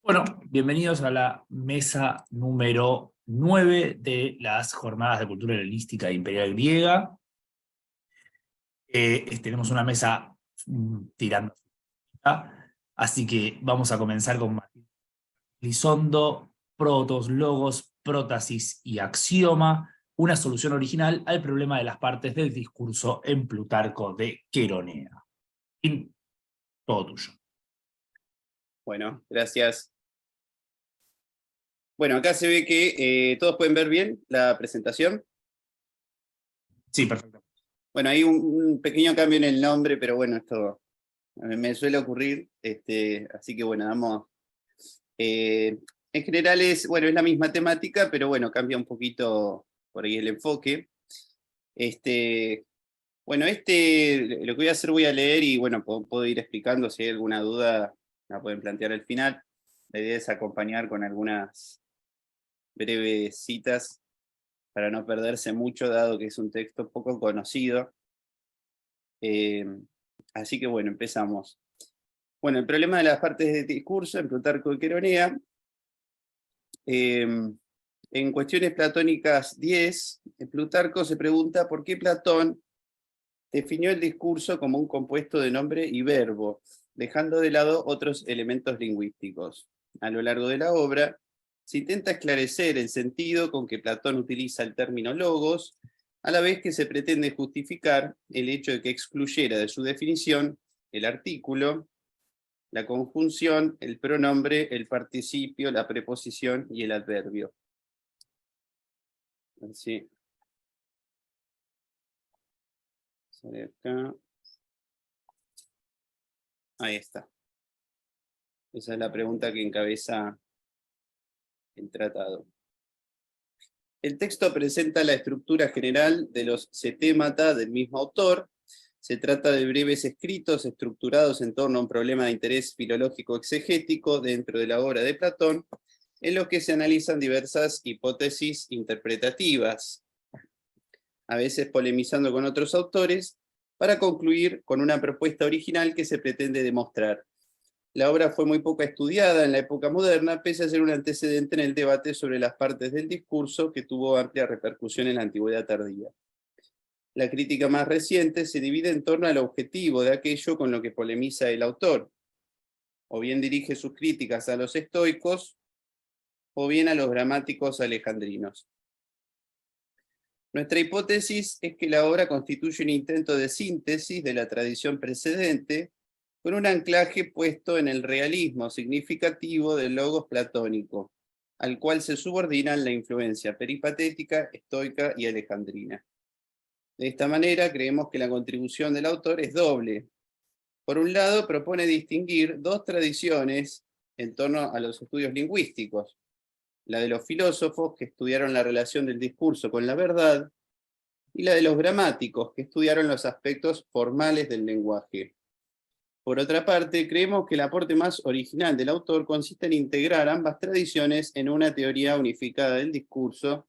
Bueno, bienvenidos a la mesa número 9 de las Jornadas de Cultura Helenística e Imperial Griega. Tenemos una mesa tirando, así que vamos a comenzar con Lisondo, Protos, Logos, Prótasis y Axioma, una solución original al problema de las partes del discurso en Plutarco de Queronea. Todo tuyo. Bueno, gracias. Bueno, acá se ve que todos pueden ver bien la presentación. Sí, perfecto. Bueno, hay un pequeño cambio en el nombre, pero bueno, esto me suele ocurrir. Así que bueno, damos... en general es la misma temática, pero bueno, cambia un poquito por ahí el enfoque. Lo que voy a hacer, voy a leer y bueno, puedo ir explicando. Si hay alguna duda, la pueden plantear al final. La idea es acompañar con algunas breves citas para no perderse mucho, dado que es un texto poco conocido. Así que bueno, empezamos. Bueno, el problema de las partes de discurso en Plutarco de Queronea. En Cuestiones Platónicas 10, Plutarco se pregunta por qué Platón definió el discurso como un compuesto de nombre y verbo, dejando de lado otros elementos lingüísticos. A lo largo de la obra, se intenta esclarecer el sentido con que Platón utiliza el término logos, a la vez que se pretende justificar el hecho de que excluyera de su definición el artículo, la conjunción, el pronombre, el participio, la preposición y el adverbio. Así. Acá. Ahí está. Esa es la pregunta que encabeza el tratado. El texto presenta la estructura general de los setémata del mismo autor. Se trata de breves escritos estructurados en torno a un problema de interés filológico exegético dentro de la obra de Platón, en los que se analizan diversas hipótesis interpretativas, a veces polemizando con otros autores, para concluir con una propuesta original que se pretende demostrar. La obra fue muy poco estudiada en la época moderna, pese a ser un antecedente en el debate sobre las partes del discurso que tuvo amplia repercusión en la antigüedad tardía. La crítica más reciente se divide en torno al objetivo de aquello con lo que polemiza el autor. O bien dirige sus críticas a los estoicos, o bien a los gramáticos alejandrinos. Nuestra hipótesis es que la obra constituye un intento de síntesis de la tradición precedente, con un anclaje puesto en el realismo significativo del logos platónico, al cual se subordinan la influencia peripatética, estoica y alejandrina. De esta manera, creemos que la contribución del autor es doble. Por un lado, propone distinguir dos tradiciones en torno a los estudios lingüísticos: la de los filósofos, que estudiaron la relación del discurso con la verdad, y la de los gramáticos, que estudiaron los aspectos formales del lenguaje. Por otra parte, creemos que el aporte más original del autor consiste en integrar ambas tradiciones en una teoría unificada del discurso,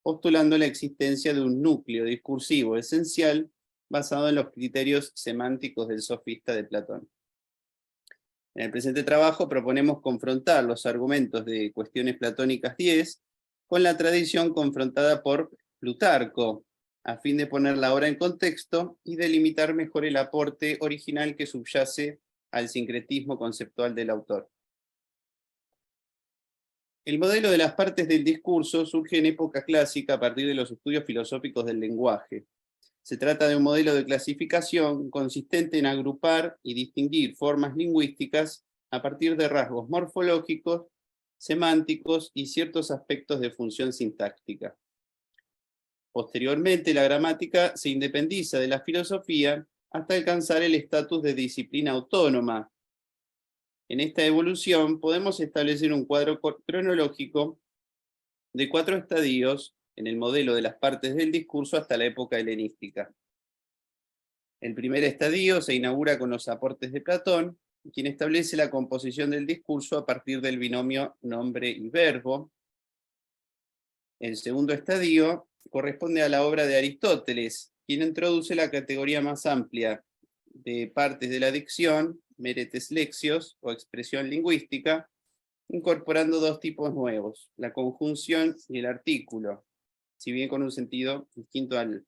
postulando la existencia de un núcleo discursivo esencial basado en los criterios semánticos del sofista de Platón. En el presente trabajo proponemos confrontar los argumentos de Cuestiones Platónicas 10 con la tradición confrontada por Plutarco, a fin de poner la obra en contexto y delimitar mejor el aporte original que subyace al sincretismo conceptual del autor. El modelo de las partes del discurso surge en época clásica a partir de los estudios filosóficos del lenguaje. Se trata de un modelo de clasificación consistente en agrupar y distinguir formas lingüísticas a partir de rasgos morfológicos, semánticos y ciertos aspectos de función sintáctica. Posteriormente, la gramática se independiza de la filosofía hasta alcanzar el estatus de disciplina autónoma. En esta evolución podemos establecer un cuadro cronológico de 4 estadios en el modelo de las partes del discurso hasta la época helenística. El primer estadio se inaugura con los aportes de Platón, quien establece la composición del discurso a partir del binomio nombre y verbo. El segundo estadio corresponde a la obra de Aristóteles, quien introduce la categoría más amplia de partes de la dicción, meretes lexios o expresión lingüística, incorporando dos tipos nuevos, la conjunción y el artículo, si bien con un sentido distinto al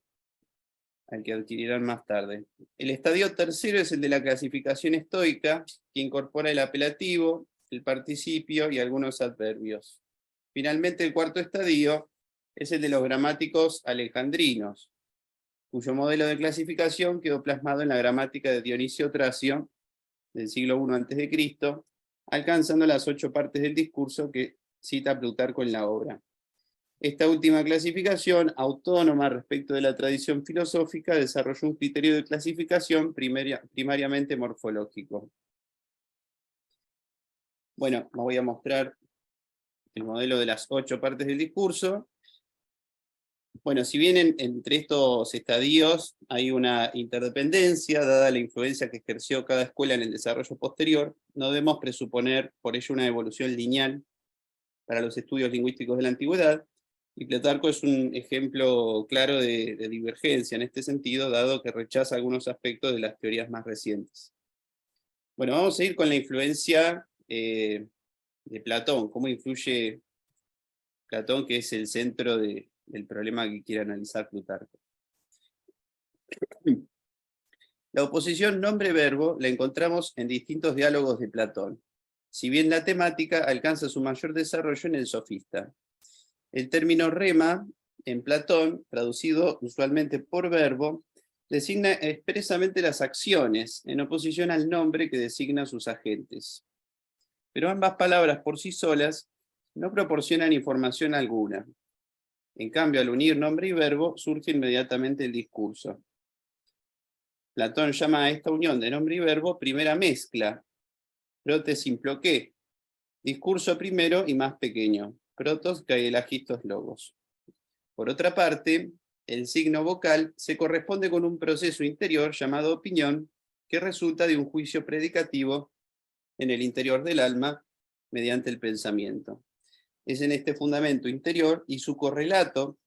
que adquirirán más tarde. El estadio tercero es el de la clasificación estoica, que incorpora el apelativo, el participio y algunos adverbios. Finalmente, el cuarto estadio es el de los gramáticos alejandrinos, cuyo modelo de clasificación quedó plasmado en la gramática de Dionisio Tracio, del siglo I a.C., alcanzando las 8 partes del discurso que cita Plutarco en la obra. Esta última clasificación, autónoma respecto de la tradición filosófica, desarrolló un criterio de clasificación primariamente morfológico. Bueno, os voy a mostrar el modelo de las 8 partes del discurso. Bueno, si bien entre estos estadios hay una interdependencia, dada la influencia que ejerció cada escuela en el desarrollo posterior, no debemos presuponer por ello una evolución lineal para los estudios lingüísticos de la antigüedad, y Plutarco es un ejemplo claro de divergencia en este sentido, dado que rechaza algunos aspectos de las teorías más recientes. Bueno, vamos a ir con la influencia de Platón, cómo influye Platón, que es el centro del problema que quiere analizar Plutarco. La oposición nombre-verbo la encontramos en distintos diálogos de Platón, si bien la temática alcanza su mayor desarrollo en el Sofista. El término rema, en Platón, traducido usualmente por verbo, designa expresamente las acciones, en oposición al nombre que designa sus agentes. Pero ambas palabras por sí solas no proporcionan información alguna. En cambio, al unir nombre y verbo, surge inmediatamente el discurso. Platón llama a esta unión de nombre y verbo primera mezcla, prote simploqué, discurso primero y más pequeño, protos kaielagistos logos. Por otra parte, el signo vocal se corresponde con un proceso interior llamado opinión, que resulta de un juicio predicativo en el interior del alma mediante el pensamiento. Es en este fundamento interior y su correlato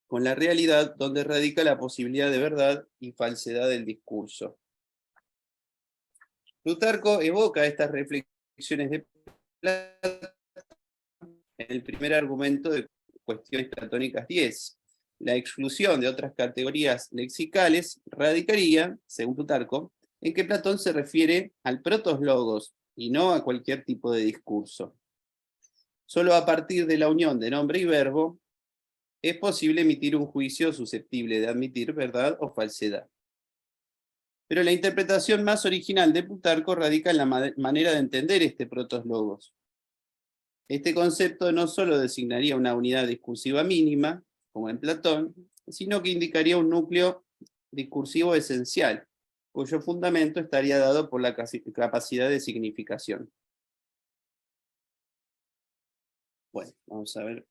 con la realidad donde radica la posibilidad de verdad y falsedad del discurso. Plutarco evoca estas reflexiones de Platón en el primer argumento de Cuestiones Platónicas 10. La exclusión de otras categorías lexicales radicaría, según Plutarco, en que Platón se refiere al protos logos y no a cualquier tipo de discurso. Solo a partir de la unión de nombre y verbo es posible emitir un juicio susceptible de admitir verdad o falsedad. Pero la interpretación más original de Plutarco radica en la manera de entender este protos logos. Este concepto no solo designaría una unidad discursiva mínima, como en Platón, sino que indicaría un núcleo discursivo esencial, cuyo fundamento estaría dado por la capacidad de significación. Bueno, vamos a ver.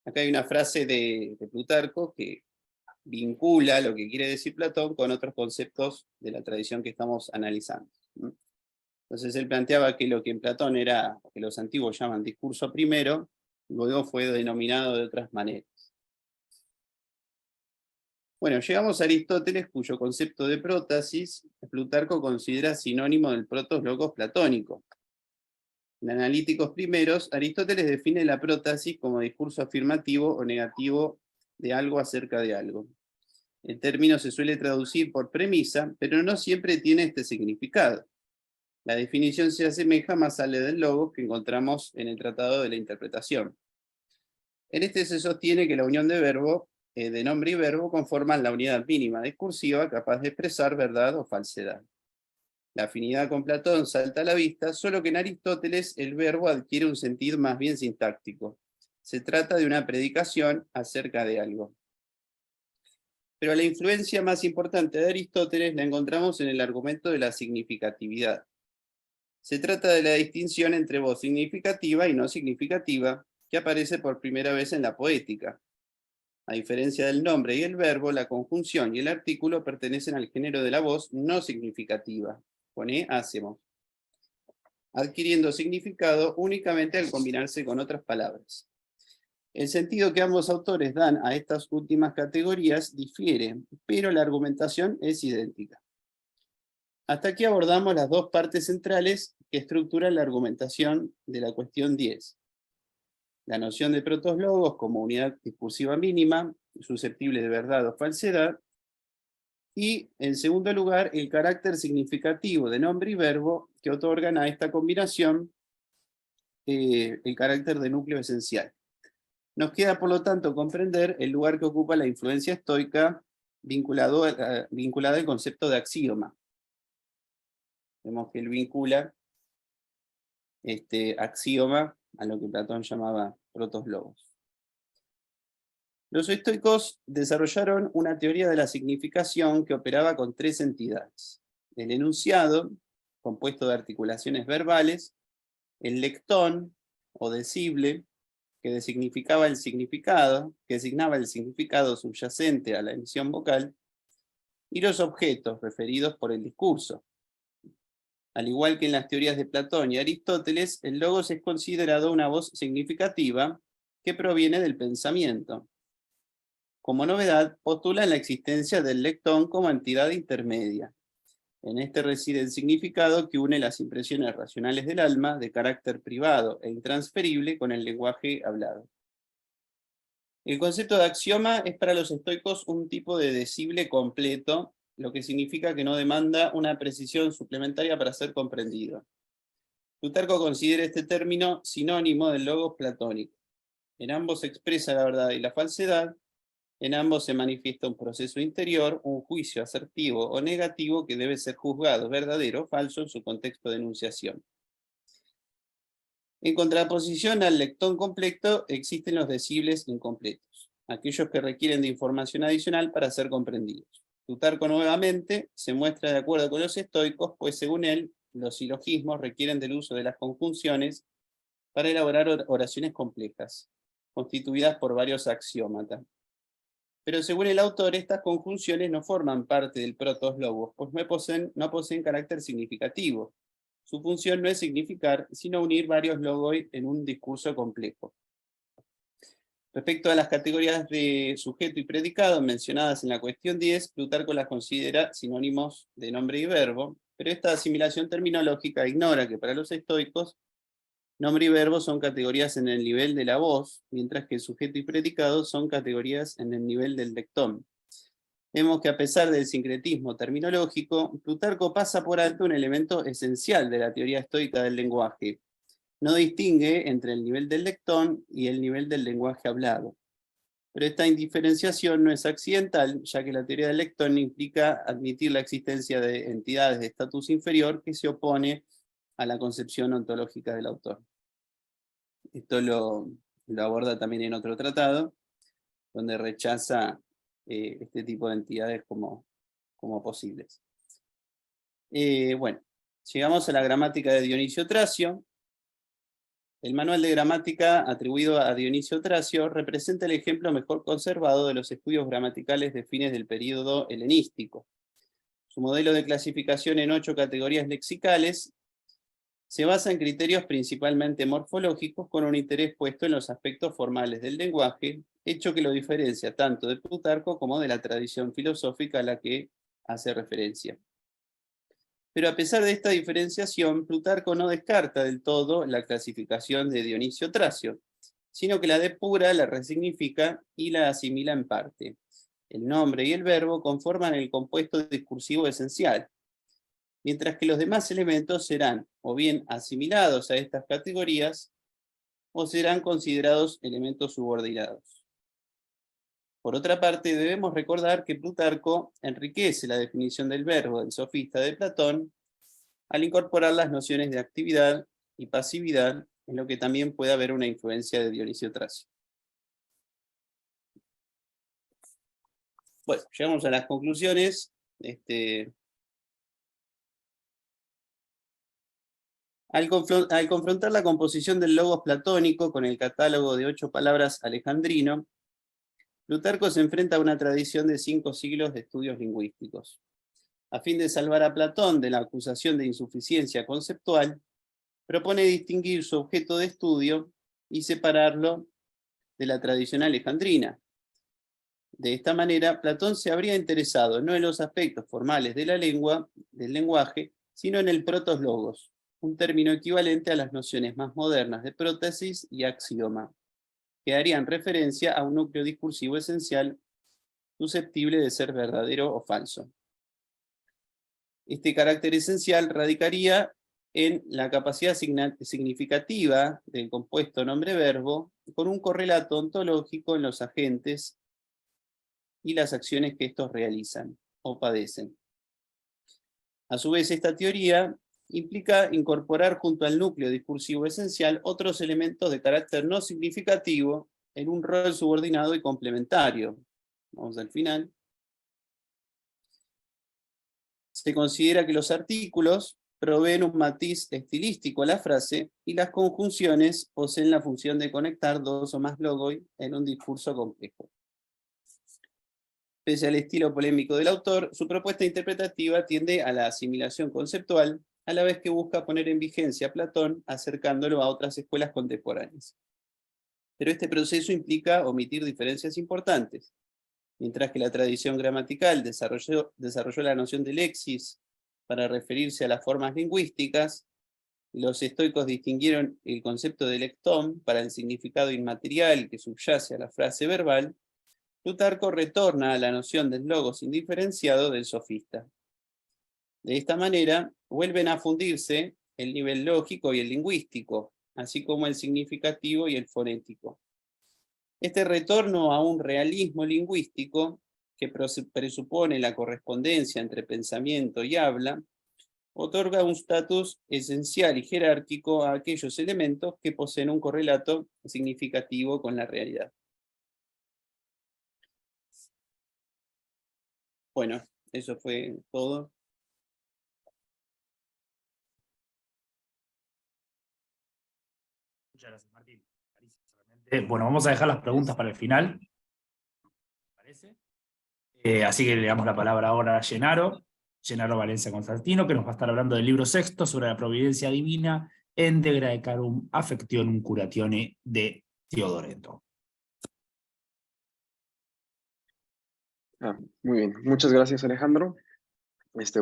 Acá hay una frase de Plutarco que vincula lo que quiere decir Platón con otros conceptos de la tradición que estamos analizando. Entonces él planteaba que lo que en Platón era, que los antiguos llaman discurso primero, luego fue denominado de otras maneras. Bueno, llegamos a Aristóteles, cuyo concepto de prótasis Plutarco considera sinónimo del protos logos platónico. En Analíticos Primeros, Aristóteles define la prótasis como discurso afirmativo o negativo de algo acerca de algo. El término se suele traducir por premisa, pero no siempre tiene este significado. La definición se asemeja más al del logos que encontramos en el Tratado de la Interpretación. En este se sostiene que la unión de nombre y verbo conforman la unidad mínima discursiva capaz de expresar verdad o falsedad. La afinidad con Platón salta a la vista, solo que en Aristóteles el verbo adquiere un sentido más bien sintáctico. Se trata de una predicación acerca de algo. Pero la influencia más importante de Aristóteles la encontramos en el argumento de la significatividad. Se trata de la distinción entre voz significativa y no significativa, que aparece por primera vez en la poética. A diferencia del nombre y el verbo, la conjunción y el artículo pertenecen al género de la voz no significativa, con hacemos, adquiriendo significado únicamente al combinarse con otras palabras. El sentido que ambos autores dan a estas últimas categorías difiere, pero la argumentación es idéntica. Hasta aquí abordamos las dos partes centrales que estructura la argumentación de la cuestión 10. La noción de protoslogos como unidad discursiva mínima, susceptible de verdad o falsedad, y, en segundo lugar, el carácter significativo de nombre y verbo que otorgan a esta combinación el carácter de núcleo esencial. Nos queda, por lo tanto, comprender el lugar que ocupa la influencia estoica vinculada al concepto de axioma. Vemos que él vincula este axioma a lo que Platón llamaba protoslogos. Los estoicos desarrollaron una teoría de la significación que operaba con tres entidades: el enunciado, compuesto de articulaciones verbales; el lectón, o decible, que designaba el significado subyacente a la emisión vocal; y los objetos, referidos por el discurso. Al igual que en las teorías de Platón y Aristóteles, el logos es considerado una voz significativa que proviene del pensamiento. Como novedad, postulan la existencia del lectón como entidad intermedia. En este reside el significado que une las impresiones racionales del alma, de carácter privado e intransferible, con el lenguaje hablado. El concepto de axioma es para los estoicos un tipo de decible completo, lo que significa que no demanda una precisión suplementaria para ser comprendido. Plutarco considera este término sinónimo del logos platónico. En ambos se expresa la verdad y la falsedad. En ambos se manifiesta un proceso interior, un juicio asertivo o negativo que debe ser juzgado verdadero o falso en su contexto de enunciación. En contraposición al lectón completo, existen los decibles incompletos, aquellos que requieren de información adicional para ser comprendidos. Plutarco nuevamente se muestra de acuerdo con los estoicos, pues según él, los silogismos requieren del uso de las conjunciones para elaborar oraciones complejas, constituidas por varios axiómatas. Pero según el autor, estas conjunciones no forman parte del protoslogos, pues no poseen carácter significativo. Su función no es significar, sino unir varios logoi en un discurso complejo. Respecto a las categorías de sujeto y predicado mencionadas en la cuestión 10, Plutarco las considera sinónimos de nombre y verbo, pero esta asimilación terminológica ignora que para los estoicos nombre y verbo son categorías en el nivel de la voz, mientras que sujeto y predicado son categorías en el nivel del lectón. Vemos que a pesar del sincretismo terminológico, Plutarco pasa por alto un elemento esencial de la teoría estoica del lenguaje. No distingue entre el nivel del lectón y el nivel del lenguaje hablado. Pero esta indiferenciación no es accidental, ya que la teoría del lectón implica admitir la existencia de entidades de estatus inferior que se opone a la concepción ontológica del autor. Esto lo aborda también en otro tratado, donde rechaza este tipo de entidades como posibles. Bueno, llegamos a la gramática de Dionisio Tracio. El manual de gramática atribuido a Dionisio Tracio representa el ejemplo mejor conservado de los estudios gramaticales de fines del período helenístico. Su modelo de clasificación en 8 categorías lexicales se basa en criterios principalmente morfológicos, con un interés puesto en los aspectos formales del lenguaje, hecho que lo diferencia tanto de Plutarco como de la tradición filosófica a la que hace referencia. Pero a pesar de esta diferenciación, Plutarco no descarta del todo la clasificación de Dionisio Tracio, sino que la depura, la resignifica y la asimila en parte. El nombre y el verbo conforman el compuesto discursivo esencial, mientras que los demás elementos serán o bien asimilados a estas categorías o serán considerados elementos subordinados. Por otra parte, debemos recordar que Plutarco enriquece la definición del verbo del sofista de Platón al incorporar las nociones de actividad y pasividad, en lo que también puede haber una influencia de Dionisio Tracio. Bueno, llegamos a las conclusiones. Al confrontar la composición del logos platónico con el catálogo de 8 palabras alejandrino, Plutarco se enfrenta a una tradición de 5 siglos de estudios lingüísticos. A fin de salvar a Platón de la acusación de insuficiencia conceptual, propone distinguir su objeto de estudio y separarlo de la tradición alejandrina. De esta manera, Platón se habría interesado no en los aspectos formales de la lengua, del lenguaje, sino en el protoslogos, un término equivalente a las nociones más modernas de prótesis y axioma, que harían referencia a un núcleo discursivo esencial susceptible de ser verdadero o falso. Este carácter esencial radicaría en la capacidad significativa del compuesto nombre-verbo con un correlato ontológico en los agentes y las acciones que estos realizan o padecen. A su vez, esta teoría implica incorporar junto al núcleo discursivo esencial otros elementos de carácter no significativo en un rol subordinado y complementario. Vamos al final. Se considera que los artículos proveen un matiz estilístico a la frase y las conjunciones poseen la función de conectar dos o más logoi en un discurso complejo. Pese al estilo polémico del autor, su propuesta interpretativa tiende a la asimilación conceptual, a la vez que busca poner en vigencia a Platón, acercándolo a otras escuelas contemporáneas. Pero este proceso implica omitir diferencias importantes. Mientras que la tradición gramatical desarrolló la noción de lexis para referirse a las formas lingüísticas, los estoicos distinguieron el concepto de lectón para el significado inmaterial que subyace a la frase verbal, Plutarco retorna a la noción del logos indiferenciado del sofista. De esta manera, vuelven a fundirse el nivel lógico y el lingüístico, así como el significativo y el fonético. Este retorno a un realismo lingüístico, que presupone la correspondencia entre pensamiento y habla, otorga un estatus esencial y jerárquico a aquellos elementos que poseen un correlato significativo con la realidad. Bueno, eso fue todo. Muchas gracias, Martín. Bueno, vamos a dejar las preguntas para el final. ¿Parece? Así que le damos la palabra ahora a Gennaro Valencia Constantino, que nos va a estar hablando del libro sexto sobre la providencia divina en De Graecarum Affectionum Curatione de Teodoreto. Muy bien, muchas gracias, Alejandro.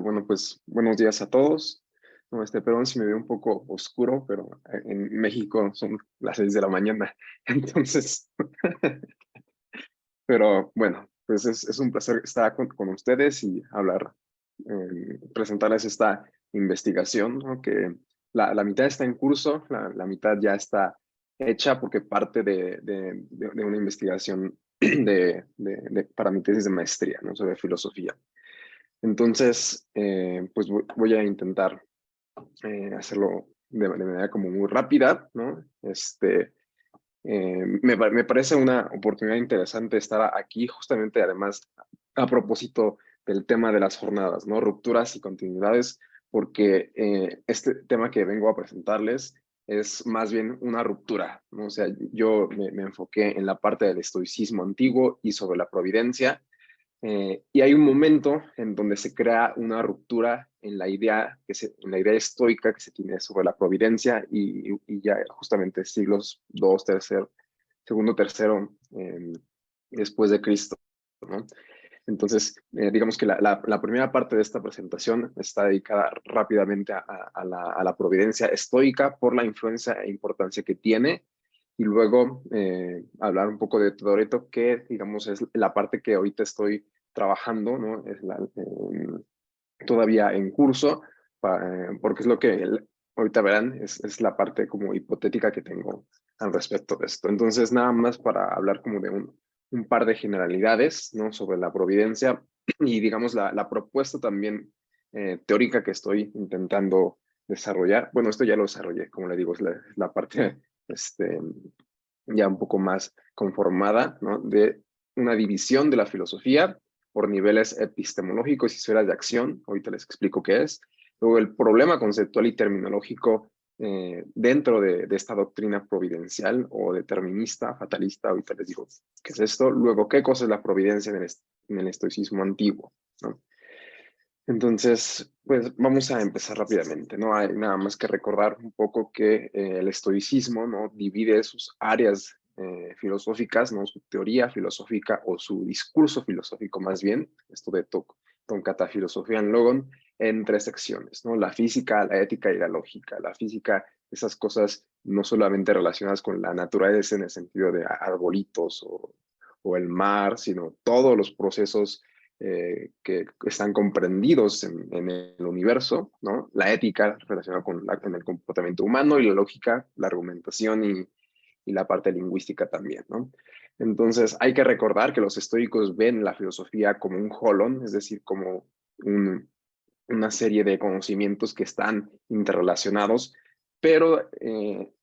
Bueno, pues buenos días a todos. No, perdón si me veo un poco oscuro, pero en México son las 6 de la mañana. Entonces, pero bueno, pues es un placer estar con ustedes y hablar, presentarles esta investigación, ¿no? Que la mitad está en curso, la mitad ya está hecha porque parte de una investigación para mi tesis de maestría, ¿no? Sobre filosofía. Entonces, pues voy a intentar hacerlo de manera como muy rápida, ¿no? Me parece una oportunidad interesante estar aquí, justamente además a propósito del tema de las jornadas, ¿no? Rupturas y continuidades, porque este tema que vengo a presentarles es más bien una ruptura, ¿no? O sea, yo me enfoqué en la parte del estoicismo antiguo y sobre la providencia, y hay un momento en donde se crea una ruptura en la idea, en la idea estoica que se tiene sobre la providencia y ya justamente siglos segundo, tercero, después de Cristo, ¿no? Entonces, digamos que la primera parte de esta presentación está dedicada rápidamente a la providencia estoica por la influencia e importancia que tiene, y luego hablar un poco de Teodoreto, que digamos es la parte que ahorita estoy trabajando, ¿no? Es todavía en curso, porque es lo que ahorita verán, es la parte como hipotética que tengo al respecto de esto. Entonces, nada más para hablar como de un par de generalidades, ¿no? Sobre la providencia y digamos la propuesta también teórica que estoy intentando desarrollar. Bueno, esto ya lo desarrollé, como le digo, es la parte ya un poco más conformada, ¿no? De una división de la filosofía por niveles epistemológicos y esferas de acción. Ahorita les explico qué es. Luego el problema conceptual y terminológico dentro de esta doctrina providencial o determinista, fatalista. Ahorita les digo qué es esto. Luego, qué cosa es la providencia en el estoicismo antiguo, ¿no? Entonces, pues vamos a empezar rápidamente. No hay nada más que recordar un poco que el estoicismo, ¿no? Divide sus áreas filosóficas, ¿no? Su teoría filosófica o su discurso filosófico más bien, esto de ton kata filosofía en logon, en tres secciones, ¿no? La física, la ética y la lógica. La física, esas cosas no solamente relacionadas con la naturaleza en el sentido de arbolitos o el mar, sino todos los procesos que están comprendidos en el universo, ¿no? La ética relacionada con el comportamiento humano y la lógica, la argumentación y la parte lingüística también, ¿no? Entonces hay que recordar que los estoicos ven la filosofía como un holon, es decir, como una serie de conocimientos que están interrelacionados, pero,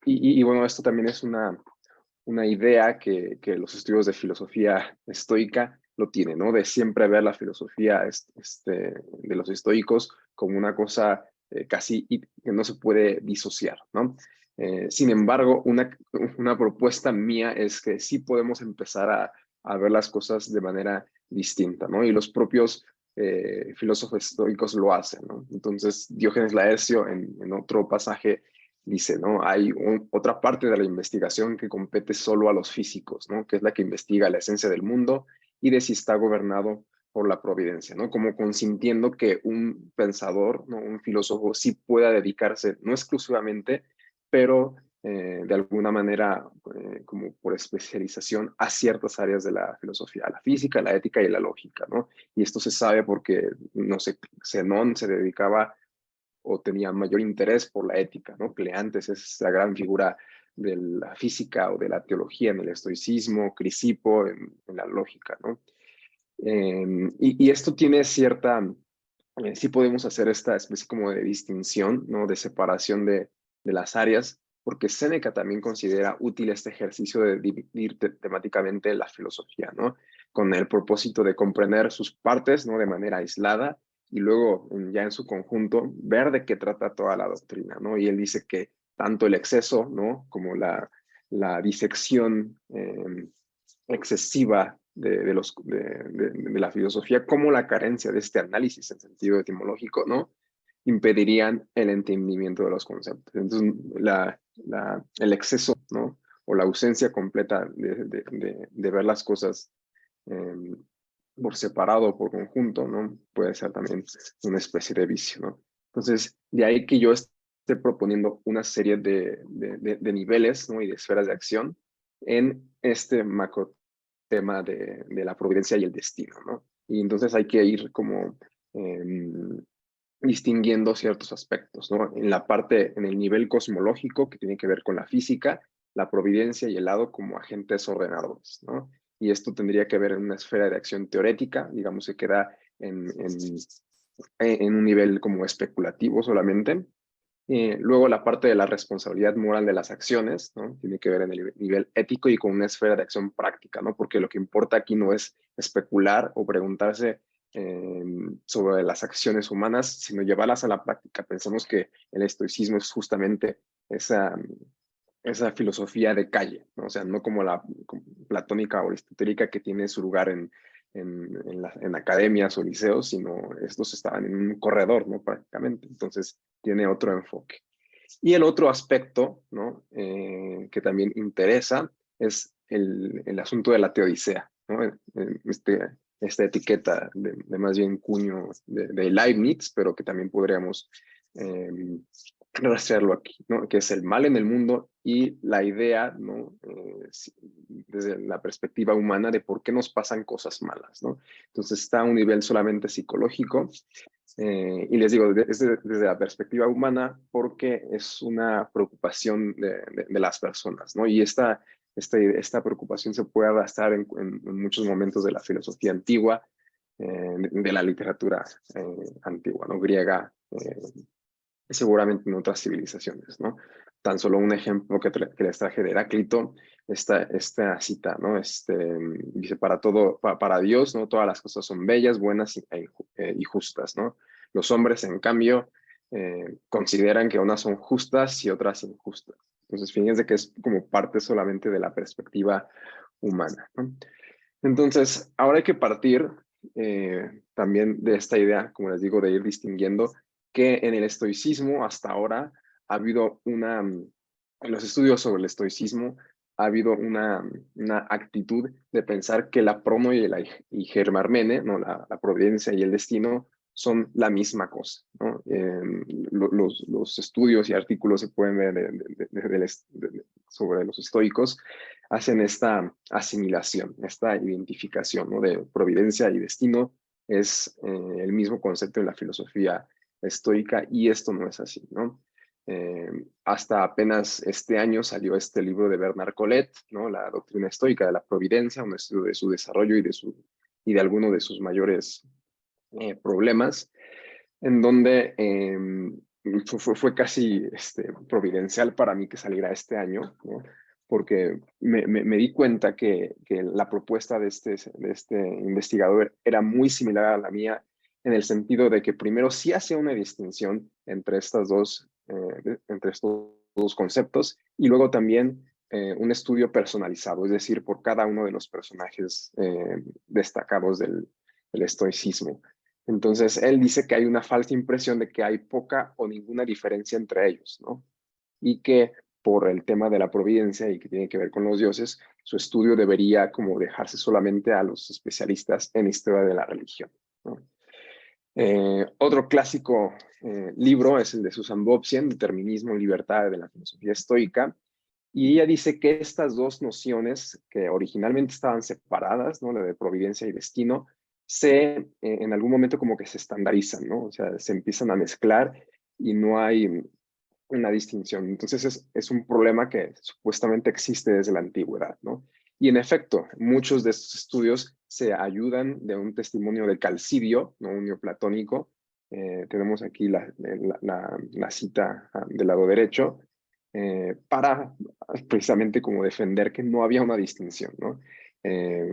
bueno, esto también es una idea que los estudios de filosofía estoica lo tienen, ¿no? De siempre ver la filosofía de los estoicos como una cosa casi que no se puede disociar, ¿no? Sin embargo, una propuesta mía es que sí podemos empezar a ver las cosas de manera distinta, ¿no? Y los propios filósofos estoicos lo hacen, ¿no? Entonces, Diógenes Laercio en otro pasaje dice, ¿no? Hay otra parte de la investigación que compete solo a los físicos, ¿no? Que es la que investiga la esencia del mundo y de si está gobernado por la providencia, ¿no? Como consintiendo que un pensador, ¿no? Un filósofo sí pueda dedicarse, no exclusivamente, pero de alguna manera, como por especialización, a ciertas áreas de la filosofía, la física, la ética y la lógica, ¿no? Y esto se sabe porque, no sé, Zenón se dedicaba o tenía mayor interés por la ética, ¿no? Cleantes es la gran figura de la física o de la teología en el estoicismo, Crisipo en la lógica, ¿no? Y esto tiene cierta, sí podemos hacer esta especie como de distinción, ¿no? De separación de las áreas, porque Séneca también considera útil este ejercicio de dividir temáticamente la filosofía, ¿no? Con el propósito de comprender sus partes, ¿no? De manera aislada y luego ya en su conjunto ver de qué trata toda la doctrina, ¿no? Y él dice que tanto el exceso, ¿no? Como la disección excesiva de la filosofía, como la carencia de este análisis en sentido etimológico, ¿no? Impedirían el entendimiento de los conceptos. Entonces, el exceso, ¿no? O la ausencia completa de ver las cosas eh, por separado o por conjunto, ¿no? Puede ser también una especie de vicio, ¿no? Entonces, de ahí que yo esté proponiendo una serie de niveles, ¿no? Y de esferas de acción en este macro tema de la providencia y el destino, ¿no? Y entonces hay que ir como distinguiendo ciertos aspectos, ¿no? En el nivel cosmológico, que tiene que ver con la física, la providencia y el lado como agentes ordenadores, ¿no? Y esto tendría que ver en una esfera de acción teórica, digamos, se queda en un nivel como especulativo solamente. Luego la parte de la responsabilidad moral de las acciones, ¿no? Tiene que ver en el nivel ético y con una esfera de acción práctica, ¿no? Porque lo que importa aquí no es especular o preguntarse sobre las acciones humanas, sino llevarlas a la práctica. Pensemos que el estoicismo es justamente esa filosofía de calle, ¿no? O sea, no como la platónica o aristotélica que tiene su lugar en academias o liceos, sino estos estaban en un corredor, ¿no? Prácticamente. Entonces, tiene otro enfoque. Y el otro aspecto, ¿no? Que también interesa es el asunto de la teodicea, ¿no? Esta etiqueta de más bien cuño de Leibniz, pero que también podríamos rastrearlo aquí, ¿no? Que es el mal en el mundo y la idea, ¿no? Desde la perspectiva humana de por qué nos pasan cosas malas, ¿no? Entonces está a un nivel solamente psicológico y les digo, desde la perspectiva humana porque es una preocupación de las personas, ¿no? Y esta preocupación se puede arrastrar en muchos momentos de la filosofía antigua, de la literatura antigua, ¿no? Griega, seguramente en otras civilizaciones, ¿no? Tan solo un ejemplo que les traje de Heráclito, esta cita, ¿no? Dice, para Dios, ¿no? Todas las cosas son bellas, buenas y justas, ¿no? Los hombres, en cambio, consideran que unas son justas y otras injustas. Entonces, fíjense que es como parte solamente de la perspectiva humana, ¿no? Entonces, ahora hay que partir también de esta idea, como les digo, de ir distinguiendo que en el estoicismo hasta ahora ha habido en los estudios sobre el estoicismo ha habido una actitud de pensar que la prono y Germarmene, ¿no? La providencia y el destino, son la misma cosa, ¿no? Los estudios y artículos se pueden ver sobre los estoicos, hacen esta asimilación, esta identificación, ¿no? De providencia y destino. Es el mismo concepto en la filosofía estoica, y esto no es así, ¿no? Hasta apenas este año salió este libro de Bernard Collet, ¿no? La doctrina estoica de la providencia, un estudio de su desarrollo y de algunos de sus mayores problemas, en donde fue casi providencial para mí que saliera este año, ¿no? Porque me di cuenta que la propuesta de este investigador era muy similar a la mía, en el sentido de que primero sí hacía una distinción entre estos dos conceptos, y luego también un estudio personalizado, es decir, por cada uno de los personajes destacados del estoicismo. Entonces, él dice que hay una falsa impresión de que hay poca o ninguna diferencia entre ellos, ¿no? Y que por el tema de la providencia y que tiene que ver con los dioses, su estudio debería como dejarse solamente a los especialistas en historia de la religión, ¿no? Otro clásico libro es el de Susan Bobsien, Determinismo y Libertad de la Filosofía Estoica, y ella dice que estas dos nociones, que originalmente estaban separadas, ¿no? La de providencia y destino, en algún momento como que se estandarizan, ¿no? O sea, se empiezan a mezclar y no hay una distinción. Entonces es un problema que supuestamente existe desde la antigüedad, ¿no? Y en efecto, muchos de estos estudios se ayudan de un testimonio de Calcidio, ¿no? Un neoplatónico. Tenemos aquí la cita del lado derecho, para precisamente como defender que no había una distinción, ¿no? Eh,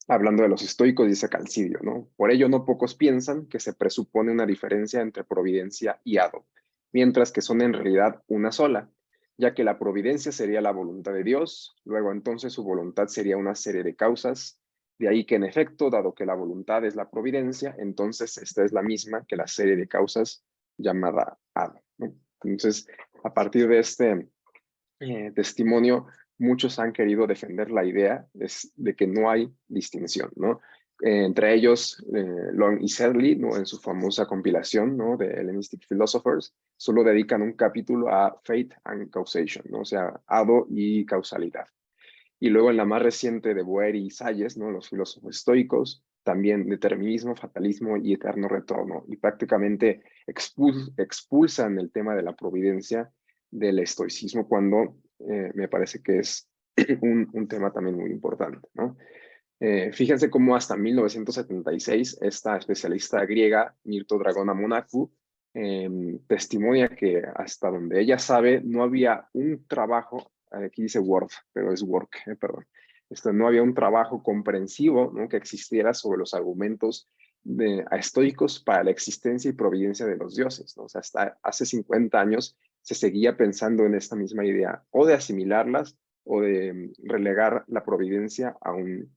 Hablando de los estoicos, dice Calcidio, ¿no? Por ello no pocos piensan que se presupone una diferencia entre providencia y hado, mientras que son en realidad una sola, ya que la providencia sería la voluntad de Dios, luego entonces su voluntad sería una serie de causas, de ahí que en efecto, dado que la voluntad es la providencia, entonces esta es la misma que la serie de causas llamada hado, ¿no? Entonces, a partir de este testimonio, muchos han querido defender la idea de que no hay distinción, ¿no? Entre ellos, Long y Sedley, ¿no? En su famosa compilación, ¿no? De Hellenistic Philosophers, solo dedican un capítulo a Fate and Causation, ¿no? O sea, hado y causalidad. Y luego en la más reciente de Boeri y Salles, ¿no? Los filósofos estoicos, también determinismo, fatalismo y eterno retorno. Y prácticamente expulsan el tema de la providencia del estoicismo, cuando me parece que es un tema también muy importante, ¿no? Fíjense cómo hasta 1976 esta especialista griega, Mirto Dragona Monacu, testimonia que hasta donde ella sabe no había un trabajo, aquí dice Word, pero es work, perdón, no había un trabajo comprensivo, ¿no? Que existiera sobre los argumentos estoicos para la existencia y providencia de los dioses, ¿no? O sea, hasta hace 50 años se seguía pensando en esta misma idea, o de asimilarlas o de relegar la providencia a un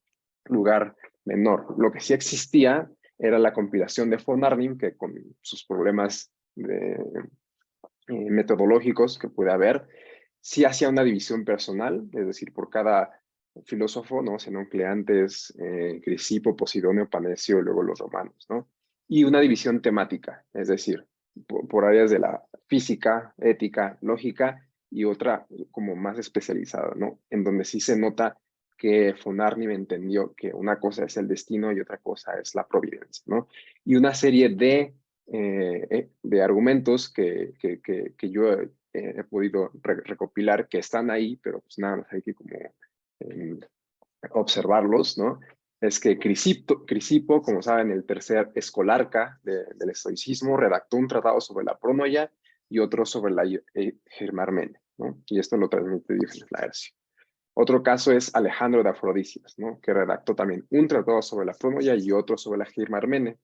lugar menor. Lo que sí existía era la compilación de von Arnim, que con sus problemas metodológicos que puede haber, sí hacía una división personal, es decir, por cada filósofo, ¿no? Zenón, Cleantes, Crisipo, Posidonio, Panecio y luego los romanos, ¿no? Y una división temática, es decir, por áreas de la física, ética, lógica, y otra como más especializada, ¿no? En donde sí se nota que von Arnim entendió que una cosa es el destino y otra cosa es la providencia, ¿no? Y una serie de argumentos que yo he podido recopilar, que están ahí, pero pues nada más hay que como observarlos, ¿no? Es que Crisipo, como saben, el tercer escolarca del estoicismo, redactó un tratado sobre la pronoia y otro sobre la Germarmene, ¿no? Y esto lo transmite Diógenes Laercio. Otro caso es Alejandro de Afrodisias, ¿no? Que redactó también un tratado sobre la pronoia y otro sobre la Germarmene.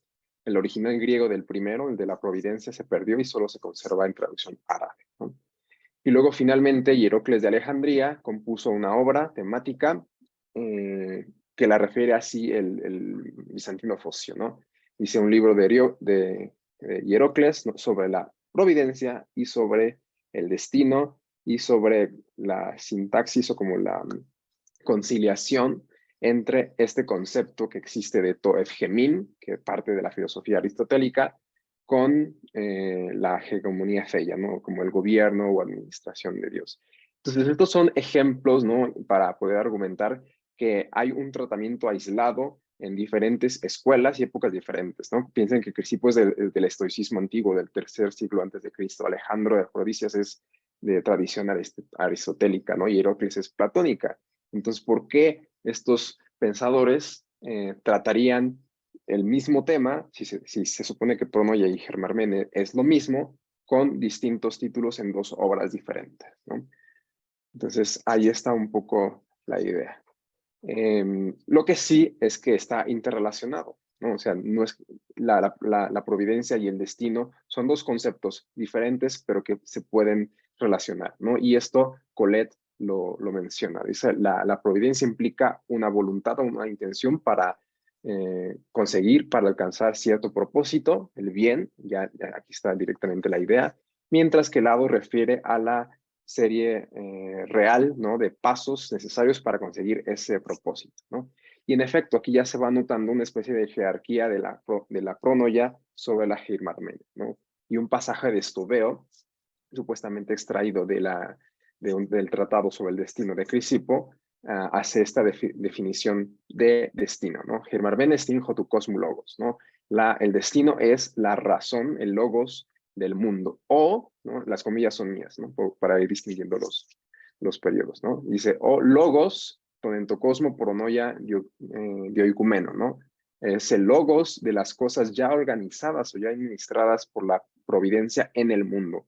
El original griego del primero, el de la providencia, se perdió y solo se conserva en traducción árabe, ¿no? Y luego finalmente Hierocles de Alejandría compuso una obra temática que la refiere así el bizantino Focio, ¿no? Dice un libro de Hierocles, ¿no? Sobre la providencia y sobre el destino y sobre la sintaxis o como la conciliación entre este concepto que existe de to Evgemin, que parte de la filosofía aristotélica, con la hegemonía theia, ¿no? Como el gobierno o administración de Dios. Entonces, estos son ejemplos, ¿no? Para poder argumentar que hay un tratamiento aislado en diferentes escuelas y épocas diferentes, ¿no? Piensen que Crisipo es del estoicismo antiguo, del tercer siglo antes de Cristo. Alejandro de Afrodisias es de tradición aristotélica, ¿no? Y Heracles es platónica. Entonces, ¿por qué estos pensadores tratarían el mismo tema, si se supone que Pronoya y Germarmene es lo mismo, con distintos títulos en dos obras diferentes, ¿no? Entonces, ahí está un poco la idea. Lo que sí es que está interrelacionado, ¿no? O sea, no es la providencia y el destino son dos conceptos diferentes, pero que se pueden relacionar, ¿no? Y esto Colette lo menciona. Dice, la providencia implica una voluntad o una intención para conseguir, para alcanzar cierto propósito, el bien, ya aquí está directamente la idea, mientras que el lado refiere a la serie real, ¿no? De pasos necesarios para conseguir ese propósito, ¿no? Y en efecto, aquí ya se va notando una especie de jerarquía de la pronoia sobre la Germarmene, ¿no? Y un pasaje de Estobeo, supuestamente extraído del tratado sobre el destino de Crisipo, hace esta definición de destino, ¿no? Germarmene stinjo tu cosmo logos, ¿no? El destino es la razón, el logos del mundo, o, ¿no? Las comillas son mías, ¿no? Para ir distinguiendo los periodos, ¿no? Dice, o logos, tonentocosmo pronoia dioicumeno, ¿no? Es el logos de las cosas ya organizadas o ya administradas por la providencia en el mundo.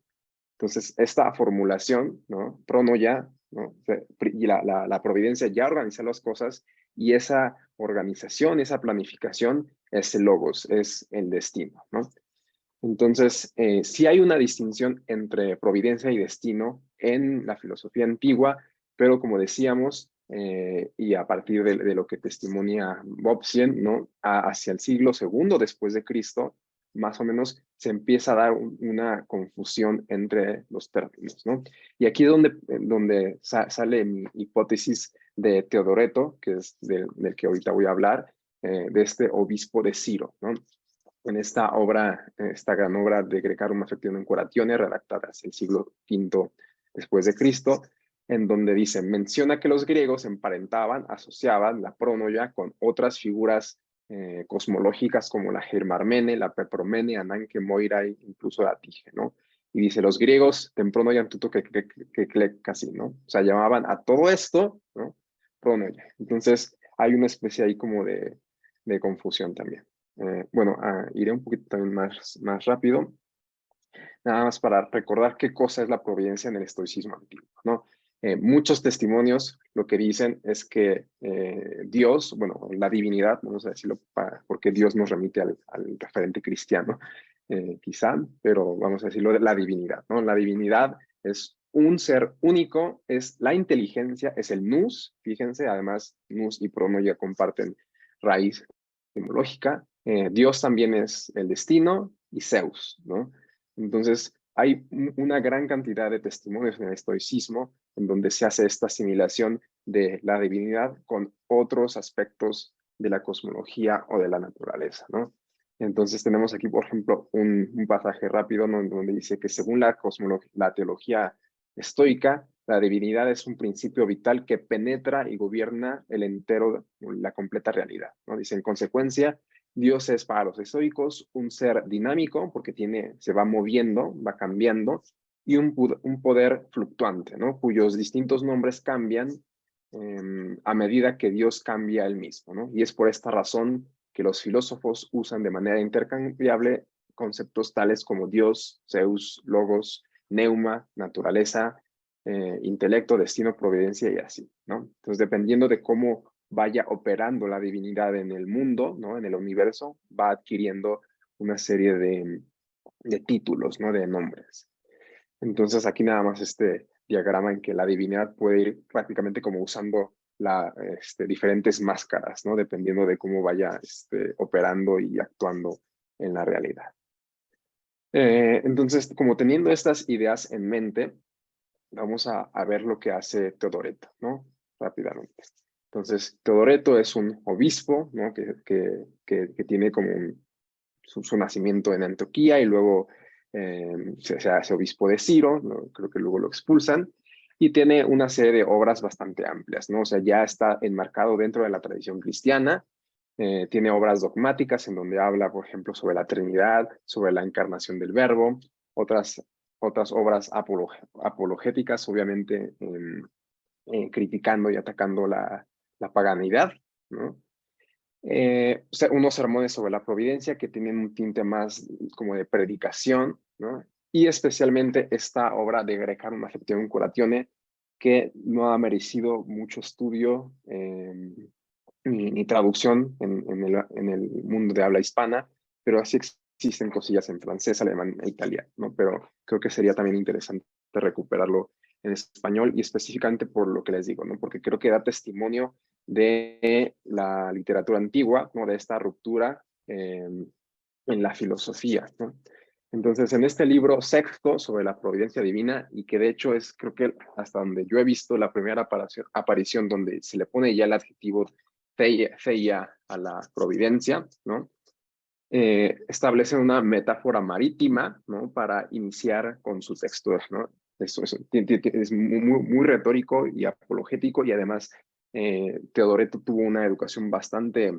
Entonces, esta formulación, ¿no? Pronoia, ¿no? Y la providencia ya organiza las cosas y esa organización, esa planificación es el logos, es el destino, ¿no? Entonces, sí hay una distinción entre providencia y destino en la filosofía antigua, pero como decíamos, y a partir de lo que testimonia Bobsien, ¿no? Hacia el siglo II después de Cristo, más o menos se empieza a dar una confusión entre los términos, ¿no? Y aquí es donde sale mi hipótesis de Teodoreto, que es del que ahorita voy a hablar, de este obispo de Ciro, ¿no? En esta obra, esta gran obra de Grecarum Affectionem Curatione, redactada hacia el siglo V después de Cristo, en donde dice, menciona que los griegos emparentaban, asociaban la pronoia con otras figuras cosmológicas como la Germarmene, la Pepromene, Ananke, Moirai, incluso la Tige, ¿no? Y dice, los griegos, tempronoian tuto que casi, ¿no? O sea, llamaban a todo esto, ¿no? Pronoia. Entonces, hay una especie ahí como de confusión también. Bueno, iré un poquito también más rápido, nada más para recordar qué cosa es la providencia en el estoicismo antiguo, ¿no? Muchos testimonios lo que dicen es que Dios, bueno, la divinidad, vamos a decirlo porque Dios nos remite al referente cristiano, quizá, pero vamos a decirlo de la divinidad, ¿no? La divinidad es un ser único, es la inteligencia, es el nous, fíjense, además nous y pronoia comparten raíz etimológica. Dios también es el destino y Zeus, ¿no? Entonces, hay una gran cantidad de testimonios en el estoicismo en donde se hace esta asimilación de la divinidad con otros aspectos de la cosmología o de la naturaleza, ¿no? Entonces tenemos aquí, por ejemplo, un pasaje rápido, ¿no? Donde dice que según la teología estoica, la divinidad es un principio vital que penetra y gobierna el entero, la completa realidad, ¿no? Dice, en consecuencia, Dios es para los estoicos un ser dinámico porque se va moviendo, va cambiando, y un poder fluctuante, ¿no? Cuyos distintos nombres cambian a medida que Dios cambia él mismo, ¿no? Y es por esta razón que los filósofos usan de manera intercambiable conceptos tales como Dios, Zeus, Logos, Neuma, naturaleza, intelecto, destino, providencia y así, ¿no? Entonces, dependiendo de cómo vaya operando la divinidad en el mundo, ¿no? En el universo, va adquiriendo una serie de títulos, ¿no? De nombres. Entonces, aquí nada más este diagrama en que la divinidad puede ir prácticamente como usando diferentes máscaras, ¿no? Dependiendo de cómo vaya operando y actuando en la realidad. Entonces, como teniendo estas ideas en mente, vamos a ver lo que hace Teodoreto, ¿no? Rápidamente. Entonces, Teodoreto es un obispo, ¿no? que tiene como su nacimiento en Antioquía y luego se hace obispo de Ciro, ¿no? Creo que luego lo expulsan, y tiene una serie de obras bastante amplias, ¿no? O sea, ya está enmarcado dentro de la tradición cristiana, tiene obras dogmáticas en donde habla, por ejemplo, sobre la Trinidad, sobre la encarnación del Verbo, otras obras apologéticas, obviamente, criticando y atacando la paganidad, ¿no? O sea, unos sermones sobre la providencia que tienen un tinte más como de predicación, ¿no? Y especialmente esta obra de Grecarum Affectionem Curatione, que no ha merecido mucho estudio ni traducción en el mundo de habla hispana, pero así existen cosillas en francés, alemán e italiano, ¿no? Pero creo que sería también interesante recuperarlo en español y específicamente por lo que les digo, ¿no? Porque creo que da testimonio de la literatura antigua, ¿no? De esta ruptura en la filosofía, ¿no? Entonces, en este libro sexto sobre la providencia divina, y que de hecho es, creo que hasta donde yo he visto la primera aparición donde se le pone ya el adjetivo theia a la providencia, ¿no? Establece una metáfora marítima, ¿no? Para iniciar con su texto, ¿no? Es muy retórico y apologético, y además Teodoreto tuvo una educación bastante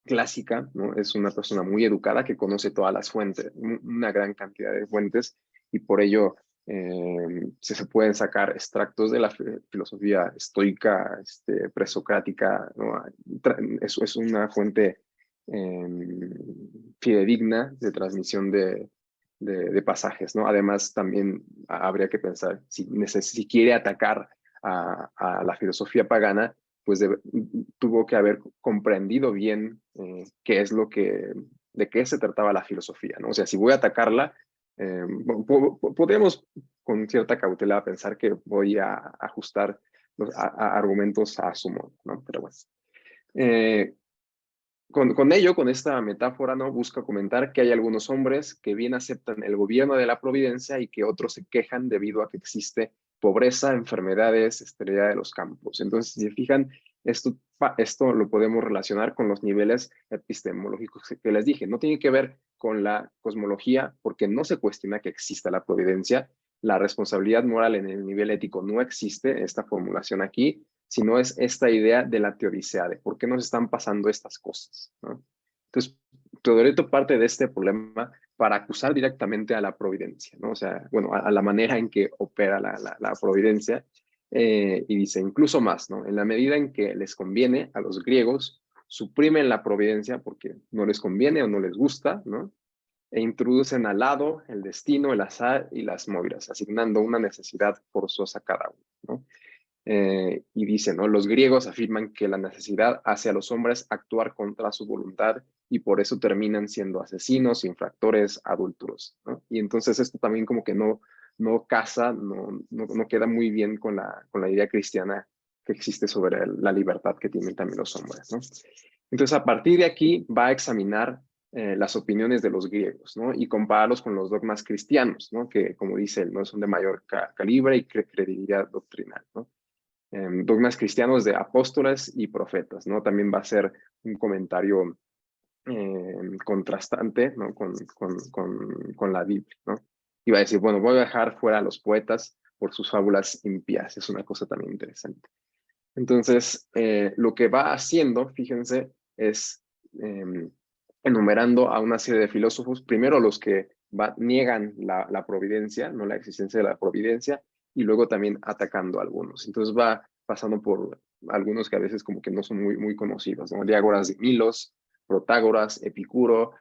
clásica, ¿no? Es una persona muy educada que conoce todas las fuentes, una gran cantidad de fuentes, y por ello se pueden sacar extractos de la filosofía estoica, presocrática, ¿no? Es una fuente fidedigna de transmisión de pasajes, ¿no? Además, también habría que pensar, si quiere atacar a la filosofía pagana, pues tuvo que haber comprendido bien qué es de qué se trataba la filosofía, ¿no? O sea, si voy a atacarla, podemos con cierta cautela pensar que voy a ajustar a argumentos a su modo, ¿no? Pero bueno. Con ello, con esta metáfora, ¿no? Busca comentar que hay algunos hombres que bien aceptan el gobierno de la providencia y que otros se quejan debido a que existe pobreza, enfermedades, esterilidad de los campos. Entonces, si se fijan, esto lo podemos relacionar con los niveles epistemológicos que les dije. No tiene que ver con la cosmología, porque no se cuestiona que exista la providencia. La responsabilidad moral en el nivel ético no existe, esta formulación aquí, sino es esta idea de la teodicea, de por qué nos están pasando estas cosas, ¿no? Entonces, Teodoreto parte de este problema para acusar directamente a la providencia, ¿no? O sea, bueno, a la manera en que opera la providencia, y dice incluso más, ¿no? En la medida en que les conviene a los griegos, suprimen la providencia porque no les conviene o no les gusta, ¿no? E introducen al lado el destino, el azar y las moiras, asignando una necesidad forzosa a cada uno, ¿no? Y dice, ¿no? Los griegos afirman que la necesidad hace a los hombres actuar contra su voluntad y por eso terminan siendo asesinos, infractores, adúlteros, ¿no? Y entonces esto también como que no casa, no queda muy bien con la idea cristiana que existe sobre la libertad que tienen también los hombres, ¿no? Entonces, a partir de aquí va a examinar las opiniones de los griegos, ¿no? Y compararlos con los dogmas cristianos, ¿no? Que, como dice él, ¿no? Son de mayor calibre y credibilidad doctrinal, ¿no? Dogmas cristianos de apóstoles y profetas, ¿no? También va a ser un comentario contrastante, ¿no? Con la Biblia, ¿no? Y va a decir, bueno, voy a dejar fuera a los poetas por sus fábulas impías. Es una cosa también interesante. Entonces, lo que va haciendo, fíjense, es enumerando a una serie de filósofos, primero los que niegan la providencia, no la existencia de la providencia, y luego también atacando a algunos. Entonces va pasando por algunos que a veces como que no son muy conocidos, ¿no? Diágoras de Milos, Protágoras, Epicuro,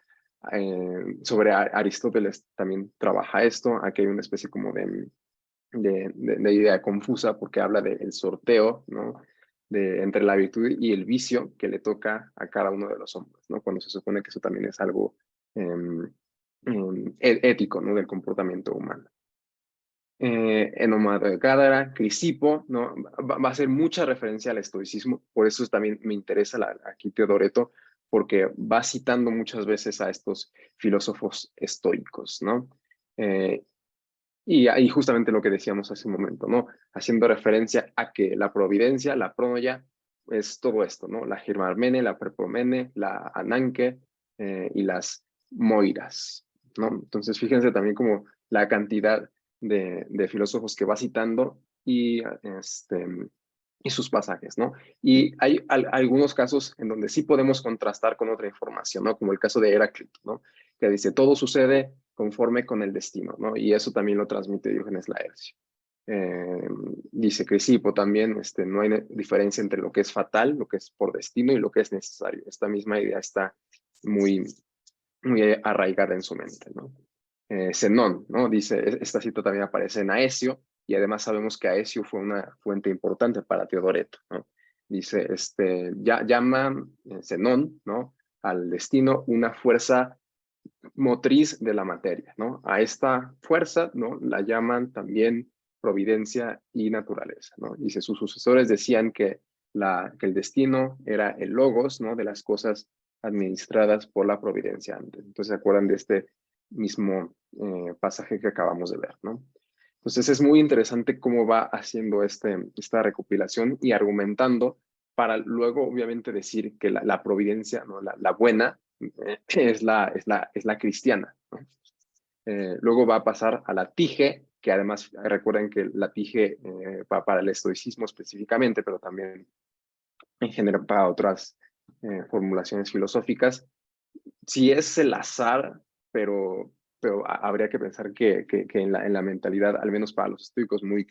sobre Aristóteles también trabaja esto. Aquí hay una especie como de idea confusa porque habla del sorteo, ¿no? Entre la virtud y el vicio que le toca a cada uno de los hombres, ¿no? Cuando se supone que eso también es algo ético, ¿no? Del comportamiento humano. Enomato de Cádara, Crisipo, ¿no? Va a hacer mucha referencia al estoicismo, por eso también me interesa aquí Teodoreto, porque va citando muchas veces a estos filósofos estoicos, ¿no? Y ahí justamente lo que decíamos hace un momento, ¿no? Haciendo referencia a que la providencia, la pronoia, es todo esto, ¿no? La Girmarmene, la Prepomene, la Ananke y las Moiras, ¿no? Entonces, fíjense también como la cantidad de filósofos que va citando y sus pasajes, ¿no? Y hay algunos casos en donde sí podemos contrastar con otra información, ¿no? Como el caso de Heráclito, ¿no? Que dice, todo sucede conforme con el destino, ¿no? Y eso también lo transmite Diógenes Laercio. Dice Crisipo también, no hay diferencia entre lo que es fatal, lo que es por destino y lo que es necesario. Esta misma idea está muy, muy arraigada en su mente, ¿no? Zenón, ¿no? Dice, esta cita también aparece en Aesio, y además sabemos que Aesio fue una fuente importante para Teodoreto, ¿no? Dice, llama Zenón, ¿no? Al destino una fuerza motriz de la materia, ¿no? A esta fuerza, ¿no? La llaman también providencia y naturaleza, ¿no? Dice, sus sucesores decían que el destino era el logos, ¿no? De las cosas administradas por la providencia antes. Entonces, ¿se acuerdan de este mismo pasaje que acabamos de ver, ¿no? Entonces, es muy interesante cómo va haciendo esta recopilación y argumentando para luego, obviamente, decir que la providencia, ¿no? La buena, es la cristiana, ¿no? Luego va a pasar a la tige, que además recuerden que la tige va para el estoicismo específicamente, pero también en general para otras formulaciones filosóficas. Sí es el azar, pero habría que pensar que en la mentalidad, al menos para los estoicos muy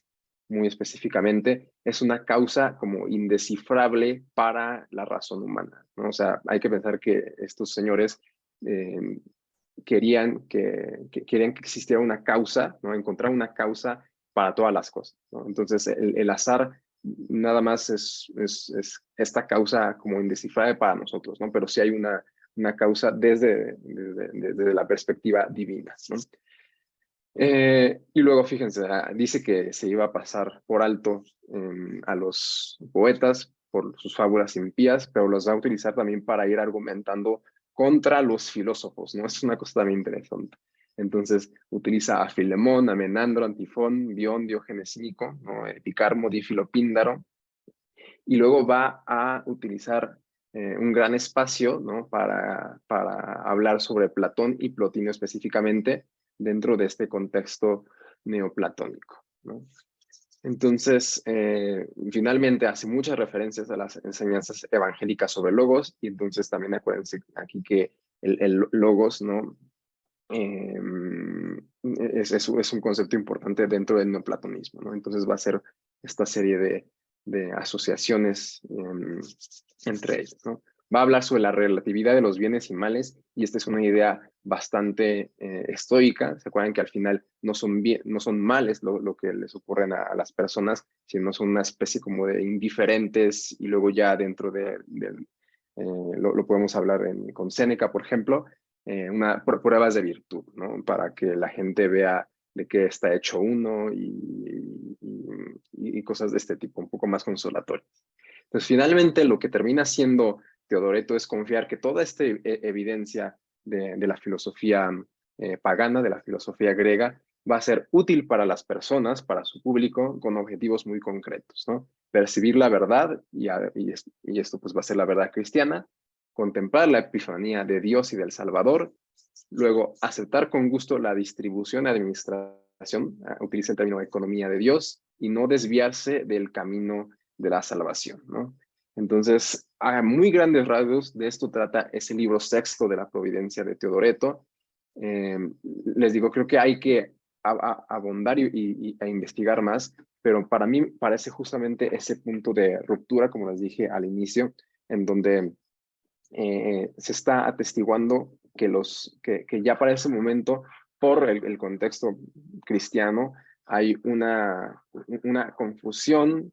específicamente, es una causa como indescifrable para la razón humana, ¿no? O sea, hay que pensar que estos señores querían que existiera una causa, ¿no? Encontrar una causa para todas las cosas, ¿no? Entonces, el azar nada más es esta causa como indescifrable para nosotros, ¿no? Pero sí hay una causa desde la perspectiva divina, ¿no? Y luego, fíjense, dice que se iba a pasar por alto a los poetas por sus fábulas impías, pero los va a utilizar también para ir argumentando contra los filósofos, ¿no? Es una cosa también interesante. Entonces, utiliza a Filemón, a Menandro, Antifón, Bión, Diógenes Nico, ¿no? Picarmo, Dífilo, Píndaro, y luego va a utilizar un gran espacio, ¿no? para hablar sobre Platón y Plotinio específicamente dentro de este contexto neoplatónico, ¿no? Entonces, finalmente hace muchas referencias a las enseñanzas evangélicas sobre logos, y entonces también acuérdense aquí que el logos, ¿no? Es un concepto importante dentro del neoplatonismo, ¿no? Entonces va a ser esta serie de asociaciones entre ellos, ¿no? Va a hablar sobre la relatividad de los bienes y males, y esta es una idea bastante estoica. ¿Se acuerdan que al final no son males lo que les ocurren a las personas, sino son una especie como de indiferentes, y luego ya dentro lo podemos hablar con Séneca, por ejemplo, pruebas de virtud, ¿no? Para que la gente vea de qué está hecho uno y cosas de este tipo, un poco más consolatorias. Entonces, finalmente, lo que termina siendo Teodoreto es confiar que toda esta evidencia de la filosofía pagana, de la filosofía griega, va a ser útil para las personas, para su público, con objetivos muy concretos, ¿no? Percibir la verdad, y esto pues va a ser la verdad cristiana, contemplar la epifanía de Dios y del Salvador, luego aceptar con gusto la distribución y administración, utiliza el término economía de Dios, y no desviarse del camino de la salvación, ¿no? Entonces, a muy grandes rasgos, de esto trata ese libro sexto de la Providencia de Teodoreto. Les digo, creo que hay que abondar e investigar más, pero para mí parece justamente ese punto de ruptura, como les dije al inicio, en donde se está atestiguando que ya para ese momento, por el contexto cristiano, hay una confusión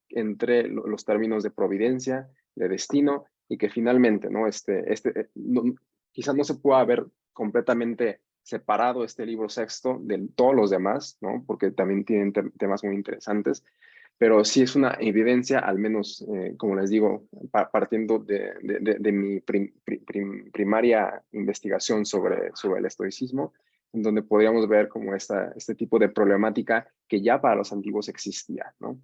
entre los términos de providencia, de destino, y que finalmente, ¿no? Quizás no se pueda ver completamente separado este libro sexto de todos los demás, ¿no? Porque también tienen temas muy interesantes, pero sí es una evidencia, al menos, como les digo, partiendo de mi primaria investigación sobre el estoicismo, en donde podríamos ver como este tipo de problemática que ya para los antiguos existía, ¿no?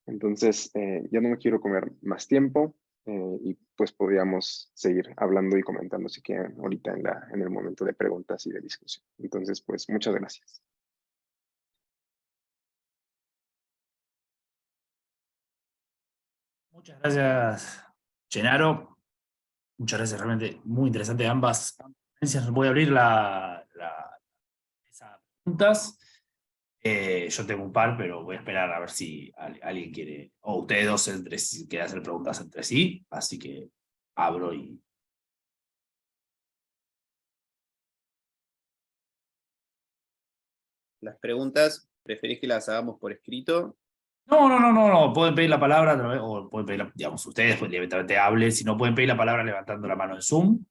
Entonces, ya no me quiero comer más tiempo y pues podríamos seguir hablando y comentando si quieren ahorita en el momento de preguntas y de discusión. Entonces, pues muchas gracias. Muchas gracias, Gennaro. Muchas gracias, realmente muy interesante ambas ponencias. Voy a abrir esas preguntas. Yo tengo un par, pero voy a esperar a ver si alguien quiere, o ustedes dos entre sí, quieren hacer preguntas entre sí, así que abro y... Las preguntas, ¿preferís que las hagamos por escrito? No, pueden pedir la palabra, o pueden pedir, digamos, ustedes pues, directamente hablen, si no pueden pedir la palabra levantando la mano en Zoom.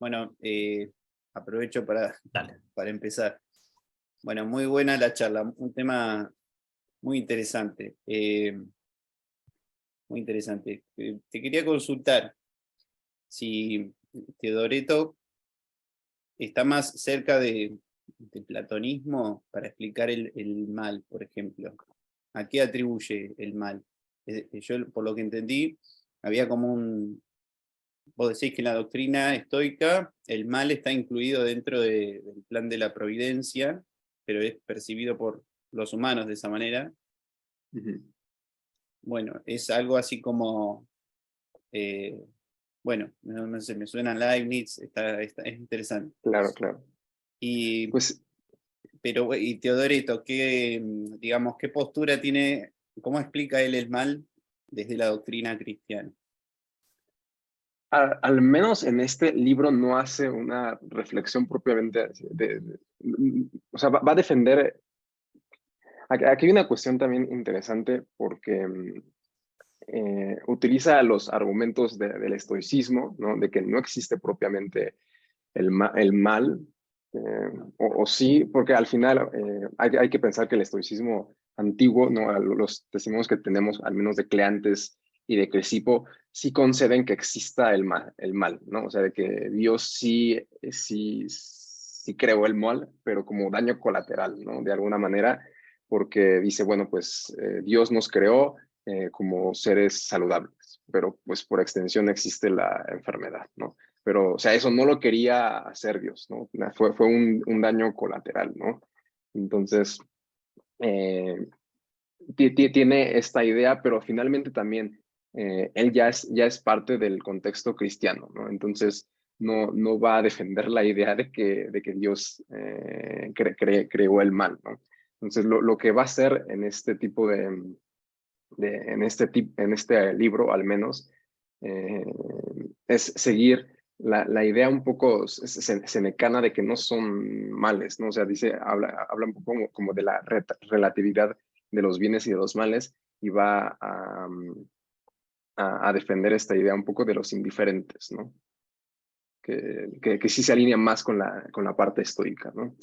Bueno, aprovecho para Dale. empezar. Bueno, muy buena la charla, un tema muy interesante. Muy interesante. Te quería consultar si Teodoreto está más cerca del platonismo para explicar el mal, por ejemplo. ¿A qué atribuye el mal? Yo, por lo que entendí, había como vos decís que en la doctrina estoica el mal está incluido dentro del plan de la providencia, pero es percibido por los humanos de esa manera. Bueno, es algo así como, bueno, no sé, me suena Leibniz, es interesante. Claro, claro. Y, Pues pero, y Teodoreto, digamos, ¿qué postura tiene, cómo explica él el mal desde la doctrina cristiana? al menos en este libro no hace una reflexión propiamente o sea, va a defender. Aquí hay una cuestión también interesante porque utiliza los argumentos del estoicismo, ¿no? De que no existe propiamente el mal, o sí, porque al final hay que pensar que el estoicismo antiguo, ¿no? Los testimonios que tenemos, al menos de Cleantes y de Crisipo, sí conceden que exista el mal, ¿no? O sea, de que Dios sí creó el mal, pero como daño colateral, ¿no? De alguna manera, porque dice, bueno, pues Dios nos creó como seres saludables, pero pues por extensión existe la enfermedad, ¿no? Pero, o sea, eso no lo quería hacer Dios, ¿no? Fue un daño colateral, ¿no? Entonces, eh, tiene esta idea, pero finalmente también él ya es parte del contexto cristiano, ¿no? Entonces, no va a defender la idea de que Dios creó el mal, ¿no? Entonces, lo que va a hacer en este tipo en este libro, al menos, es seguir la idea un poco senecana de que no son males, ¿no? O sea, habla un poco como de la relatividad de los bienes y de los males y va a defender esta idea un poco de los indiferentes, ¿no? Que sí se alinea más con la parte estoica, ¿no?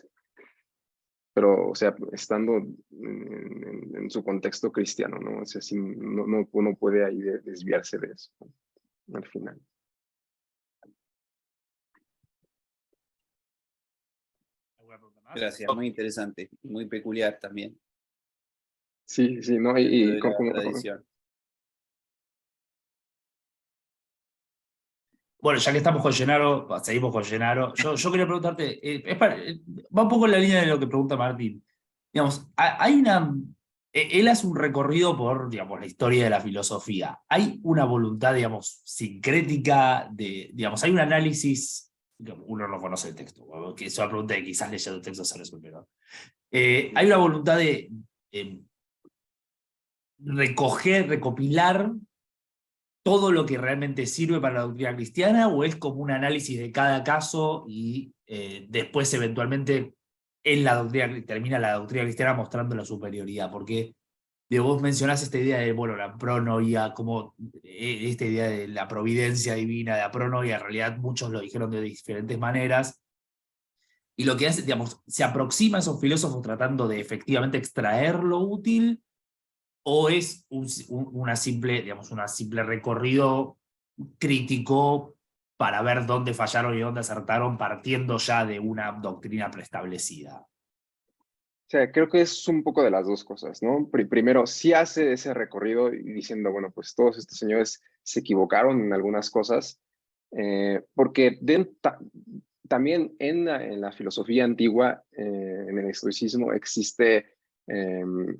Pero, o sea, estando en su contexto cristiano, ¿no? O sea, sí, uno puede ahí desviarse de eso, ¿no? Al final. Gracias, muy interesante, muy peculiar también Sí, ¿no? dentro Y de la tradición. Bueno, ya que estamos con Gennaro, seguimos con Gennaro. Yo quería preguntarte, va un poco en la línea de lo que pregunta Martín. Digamos, hay una. Él hace un recorrido por, digamos, la historia de la filosofía. Hay una voluntad, digamos, sincrética digamos, hay un análisis, uno no conoce el texto, que es una pregunta que quizás leyendo el texto se resuelve, ¿no? Hay una voluntad de recopilar todo lo que realmente sirve para la doctrina cristiana, o es como un análisis de cada caso y después eventualmente termina la doctrina cristiana mostrando la superioridad? Porque vos mencionás esta idea de, bueno, la pronoia, como esta idea de la providencia divina, de la pronoia, en realidad muchos lo dijeron de diferentes maneras, y lo que hace, digamos, se aproxima a esos filósofos tratando de efectivamente extraer lo útil, o es una simple recorrido crítico para ver dónde fallaron y dónde acertaron, partiendo ya de una doctrina preestablecida? O sea, creo que es un poco de las dos cosas, ¿no? Primero, sí hace ese recorrido y diciendo, bueno, pues todos estos señores se equivocaron en algunas cosas, porque también en la filosofía antigua, en el estoicismo, existe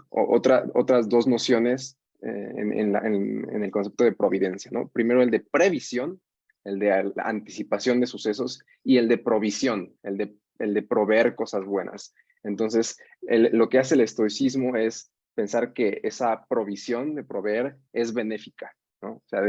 otras dos nociones en el concepto de providencia, ¿no? Primero el de previsión, el de la anticipación de sucesos, y el de provisión, el de proveer cosas buenas. Entonces, lo que hace el estoicismo es pensar que esa provisión de proveer es benéfica, ¿no? O sea,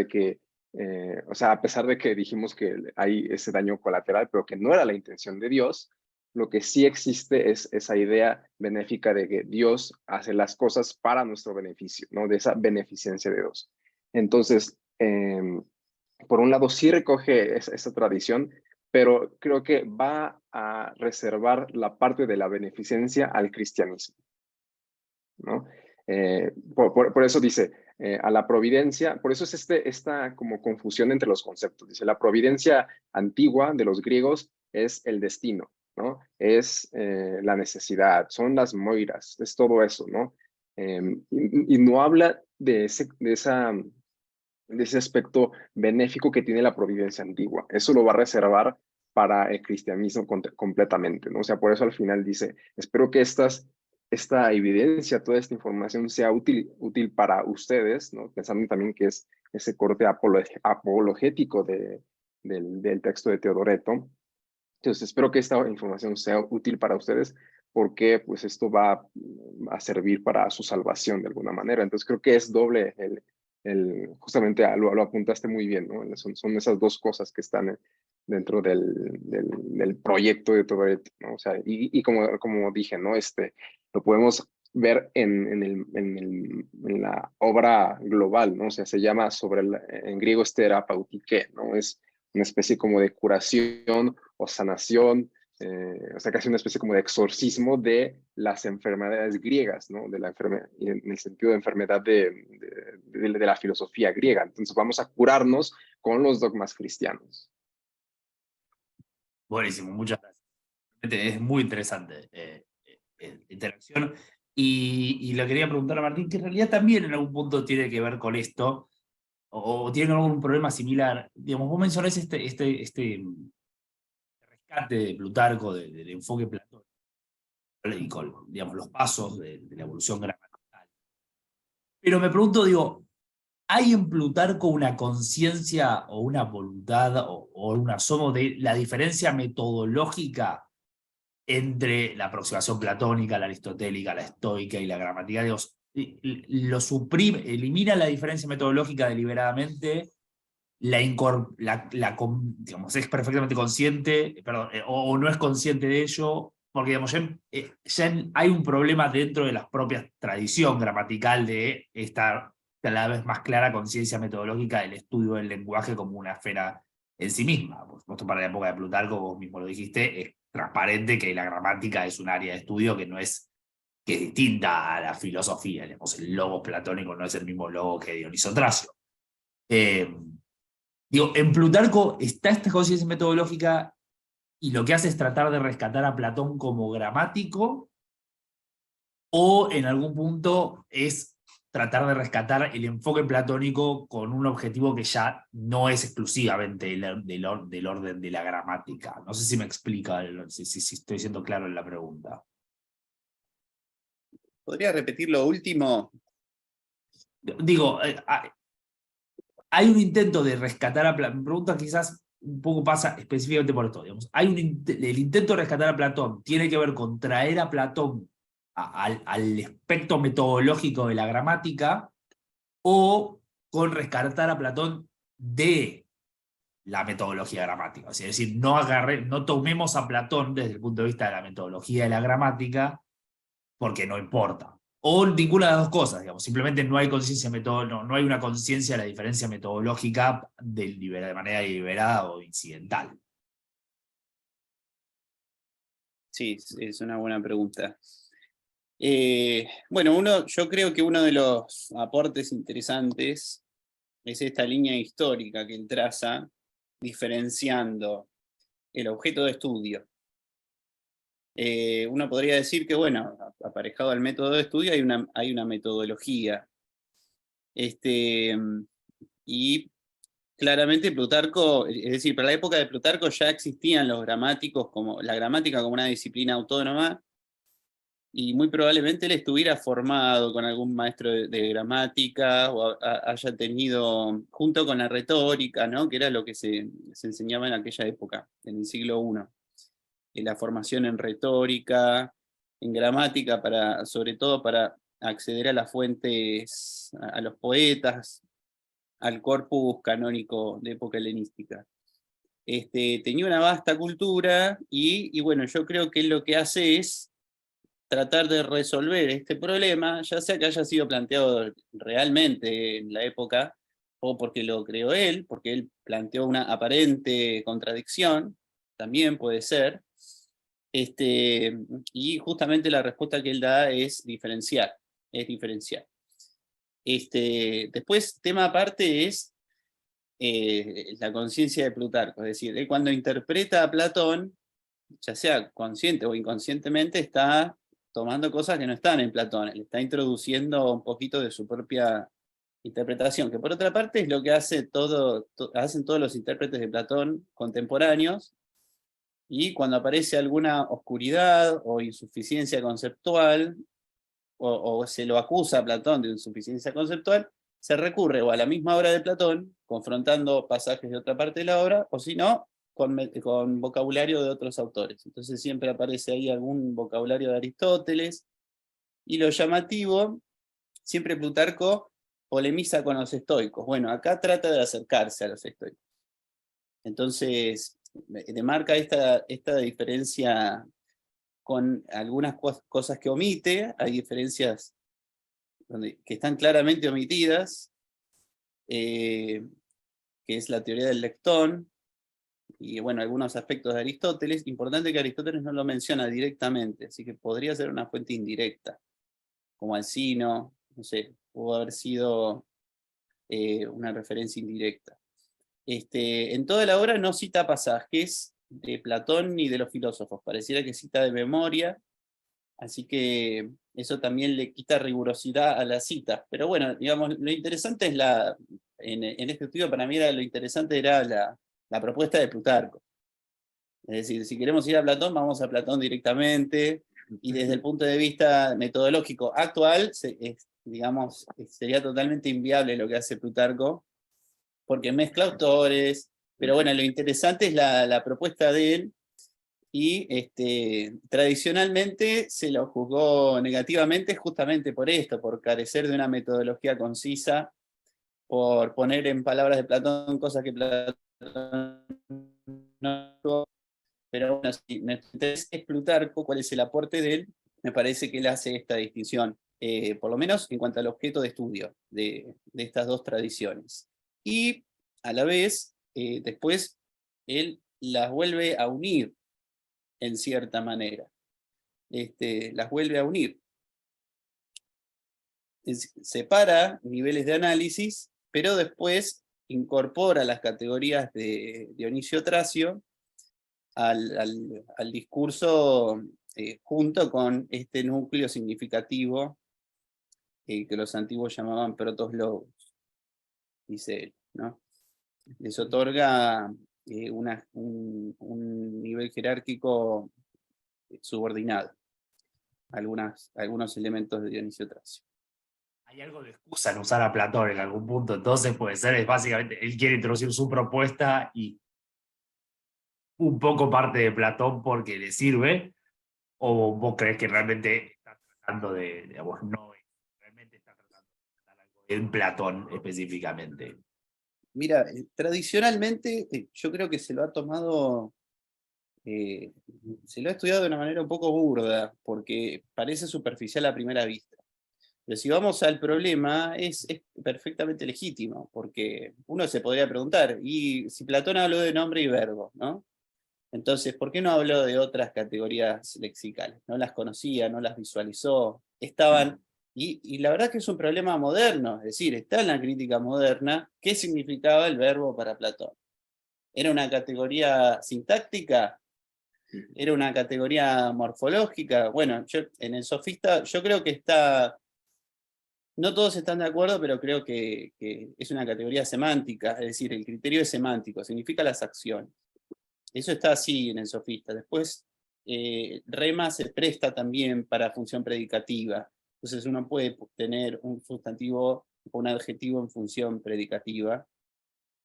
o sea, a pesar de que dijimos que hay ese daño colateral, pero que no era la intención de Dios, lo que sí existe es esa idea benéfica de que Dios hace las cosas para nuestro beneficio, ¿no? De esa beneficencia de Dios. Entonces, por un lado, sí recoge esa tradición, pero creo que va a reservar la parte de la beneficencia al cristianismo, ¿no? Por eso dice, a la providencia, por eso es esta como confusión entre los conceptos. Dice, la providencia antigua de los griegos es el destino, ¿no? Es la necesidad, son las moiras, es todo eso, ¿no? Y no habla de ese aspecto benéfico que tiene la providencia antigua. Eso lo va a reservar para el cristianismo completamente, ¿no? O sea, por eso al final dice, espero que esta evidencia, toda esta información sea útil para ustedes, ¿no? Pensando también que es ese corte apologético del texto de Teodoreto. Entonces, espero que esta información sea útil para ustedes porque pues esto va a servir para su salvación de alguna manera. Entonces, creo que es doble justamente lo apuntaste muy bien, ¿no? Son esas dos cosas que están dentro del proyecto de todo esto, ¿no? O sea, y como dije, ¿no? Lo podemos ver en la obra global, ¿no? O sea, se llama en griego es terapeutike, ¿no? Es una especie como de curación o sanación, o sea, casi una especie como de exorcismo de las enfermedades griegas, ¿no? De la en el sentido de enfermedad de la filosofía griega. Entonces vamos a curarnos con los dogmas cristianos. Buenísimo, muchas gracias. Es muy interesante interacción. Y le quería preguntar a Martín, que en realidad también en algún punto tiene que ver con esto, o tiene algún problema similar. Digamos, vos mencionás este rescate de Plutarco del enfoque platónico y con, digamos, los pasos de la evolución gramatical. Pero me pregunto, digo, ¿hay en Plutarco una conciencia o una voluntad o un asomo de la diferencia metodológica entre la aproximación platónica, la aristotélica, la estoica y la gramática? Dios, lo suprime, elimina la diferencia metodológica deliberadamente, digamos, es perfectamente consciente, perdón, o no es consciente de ello, porque digamos, ya hay un problema dentro de la propia tradición gramatical de esta cada vez más clara conciencia metodológica del estudio del lenguaje como una esfera en sí misma. Por supuesto, para la época de Plutarco, vos mismo lo dijiste, es transparente que la gramática es un área de estudio que es distinta a la filosofía. Digamos, el logos platónico no es el mismo logo que Dioniso Tracio. Digo, en Plutarco está esta conciencia metodológica y lo que hace es tratar de rescatar a Platón como gramático, o en algún punto es tratar de rescatar el enfoque platónico con un objetivo que ya no es exclusivamente del orden de la gramática. No sé si me explica, si estoy siendo claro en la pregunta. ¿Podría repetir lo último? Digo, hay un intento de rescatar a Platón. Mi pregunta quizás un poco pasa específicamente por esto. Digamos. El intento de rescatar a Platón tiene que ver con traer a Platón al aspecto metodológico de la gramática, o con rescatar a Platón de la metodología gramática. Es decir, no tomemos a Platón desde el punto de vista de la metodología de la gramática, porque no importa. O ninguna de las dos cosas, digamos. Simplemente no hay conciencia no hay una conciencia de la diferencia metodológica de manera deliberada o incidental. Sí, es una buena pregunta. Bueno, yo creo que uno de los aportes interesantes es esta línea histórica que él traza diferenciando el objeto de estudio. Uno podría decir que, bueno, aparejado al método de estudio hay una metodología. Y claramente Plutarco, es decir, para la época de Plutarco ya existían los gramáticos, como la gramática como una disciplina autónoma, y muy probablemente él estuviera formado con algún maestro de gramática, o haya tenido, junto con la retórica, ¿no? Que era lo que se enseñaba en aquella época, en el siglo I. La formación en retórica, en gramática, sobre todo para acceder a las fuentes, a los poetas, al corpus canónico de época helenística. Tenía una vasta cultura y bueno, yo creo que él lo que hace es tratar de resolver este problema, ya sea que haya sido planteado realmente en la época, o porque lo creó él, porque él planteó una aparente contradicción, también puede ser, y justamente la respuesta que él da es diferenciar, Después, tema aparte es la conciencia de Plutarco, es decir, él cuando interpreta a Platón, ya sea consciente o inconscientemente, está tomando cosas que no están en Platón, le está introduciendo un poquito de su propia interpretación, que por otra parte es lo que hacen todos los intérpretes de Platón contemporáneos, y cuando aparece alguna oscuridad o insuficiencia conceptual, o se lo acusa a Platón de insuficiencia conceptual, se recurre o a la misma obra de Platón, confrontando pasajes de otra parte de la obra, o si no, con vocabulario de otros autores. Entonces siempre aparece ahí algún vocabulario de Aristóteles, y lo llamativo, siempre Plutarco polemiza con los estoicos. Bueno, acá trata de acercarse a los estoicos. Entonces, demarca esta diferencia con algunas cosas que omite, hay diferencias que están claramente omitidas, que es la teoría del lectón, y bueno, algunos aspectos de Aristóteles. Importante que Aristóteles no lo menciona directamente, así que podría ser una fuente indirecta, como Alcino, no sé, pudo haber sido una referencia indirecta. En toda la obra no cita pasajes de Platón ni de los filósofos, pareciera que cita de memoria, así que eso también le quita rigurosidad a la cita. Pero bueno, digamos, lo interesante es en este estudio para mí lo interesante era la propuesta de Plutarco. Es decir, si queremos ir a Platón, vamos a Platón directamente, y desde el punto de vista metodológico actual, digamos, sería totalmente inviable lo que hace Plutarco, porque mezcla autores, pero bueno, lo interesante es la propuesta de él, y tradicionalmente se lo juzgó negativamente justamente por esto, por carecer de una metodología concisa, por poner en palabras de Platón cosas que Platón no. Pero bueno, si nuestro interés es Plutarco, cuál es el aporte de él, me parece que él hace esta distinción, por lo menos en cuanto al objeto de estudio de estas dos tradiciones. Y a la vez, después, él las vuelve a unir en cierta manera. Las vuelve a unir. Separa niveles de análisis, pero después incorpora las categorías de Dionisio Tracio al discurso, junto con este núcleo significativo que los antiguos llamaban protoslogos, dice él, ¿no? Les otorga un nivel jerárquico subordinado a algunos elementos de Dionisio Tracio. Hay algo de excusa en usar a Platón en algún punto, entonces puede ser, es básicamente, él quiere introducir su propuesta y un poco parte de Platón porque le sirve, o vos crees que realmente está tratando digamos, no, realmente está tratando de tratar algo en Platón específicamente. Mira, tradicionalmente yo creo que se lo ha tomado, se lo ha estudiado de una manera un poco burda, porque parece superficial a primera vista. Pero si vamos al problema, es perfectamente legítimo, porque uno se podría preguntar, y si Platón habló de nombre y verbo, ¿no? Entonces, ¿por qué no habló de otras categorías lexicales? No las conocía, no las visualizó, estaban. Y la verdad que es un problema moderno, es decir, está en la crítica moderna qué significaba el verbo para Platón. ¿Era una categoría sintáctica? ¿Era una categoría morfológica? Bueno, en el sofista yo creo que está... No todos están de acuerdo, pero creo que es una categoría semántica, es decir, el criterio es semántico, significa las acciones. Eso está así en el sofista. Después, rema se presta también para función predicativa. Entonces uno puede tener un sustantivo o un adjetivo en función predicativa,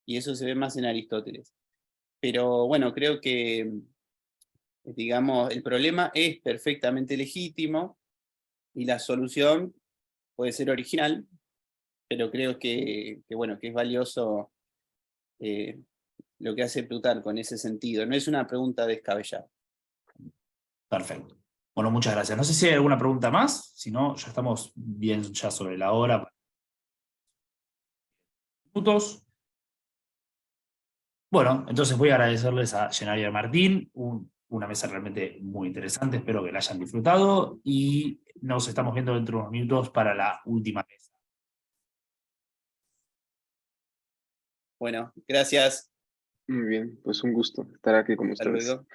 y eso se ve más en Aristóteles. Pero bueno, creo que, digamos, el problema es perfectamente legítimo, y la solución puede ser original, pero creo bueno, que es valioso lo que hace Plutarco en ese sentido. No es una pregunta descabellada. Perfecto. Bueno, muchas gracias. No sé si hay alguna pregunta más, si no, ya estamos bien ya sobre la hora. Minutos. Bueno, entonces voy a agradecerles a Jenari y a Martín, una mesa realmente muy interesante, espero que la hayan disfrutado y nos estamos viendo dentro de unos minutos para la última mesa. Bueno, gracias. Muy bien, pues un gusto estar aquí con Hasta ustedes. luego.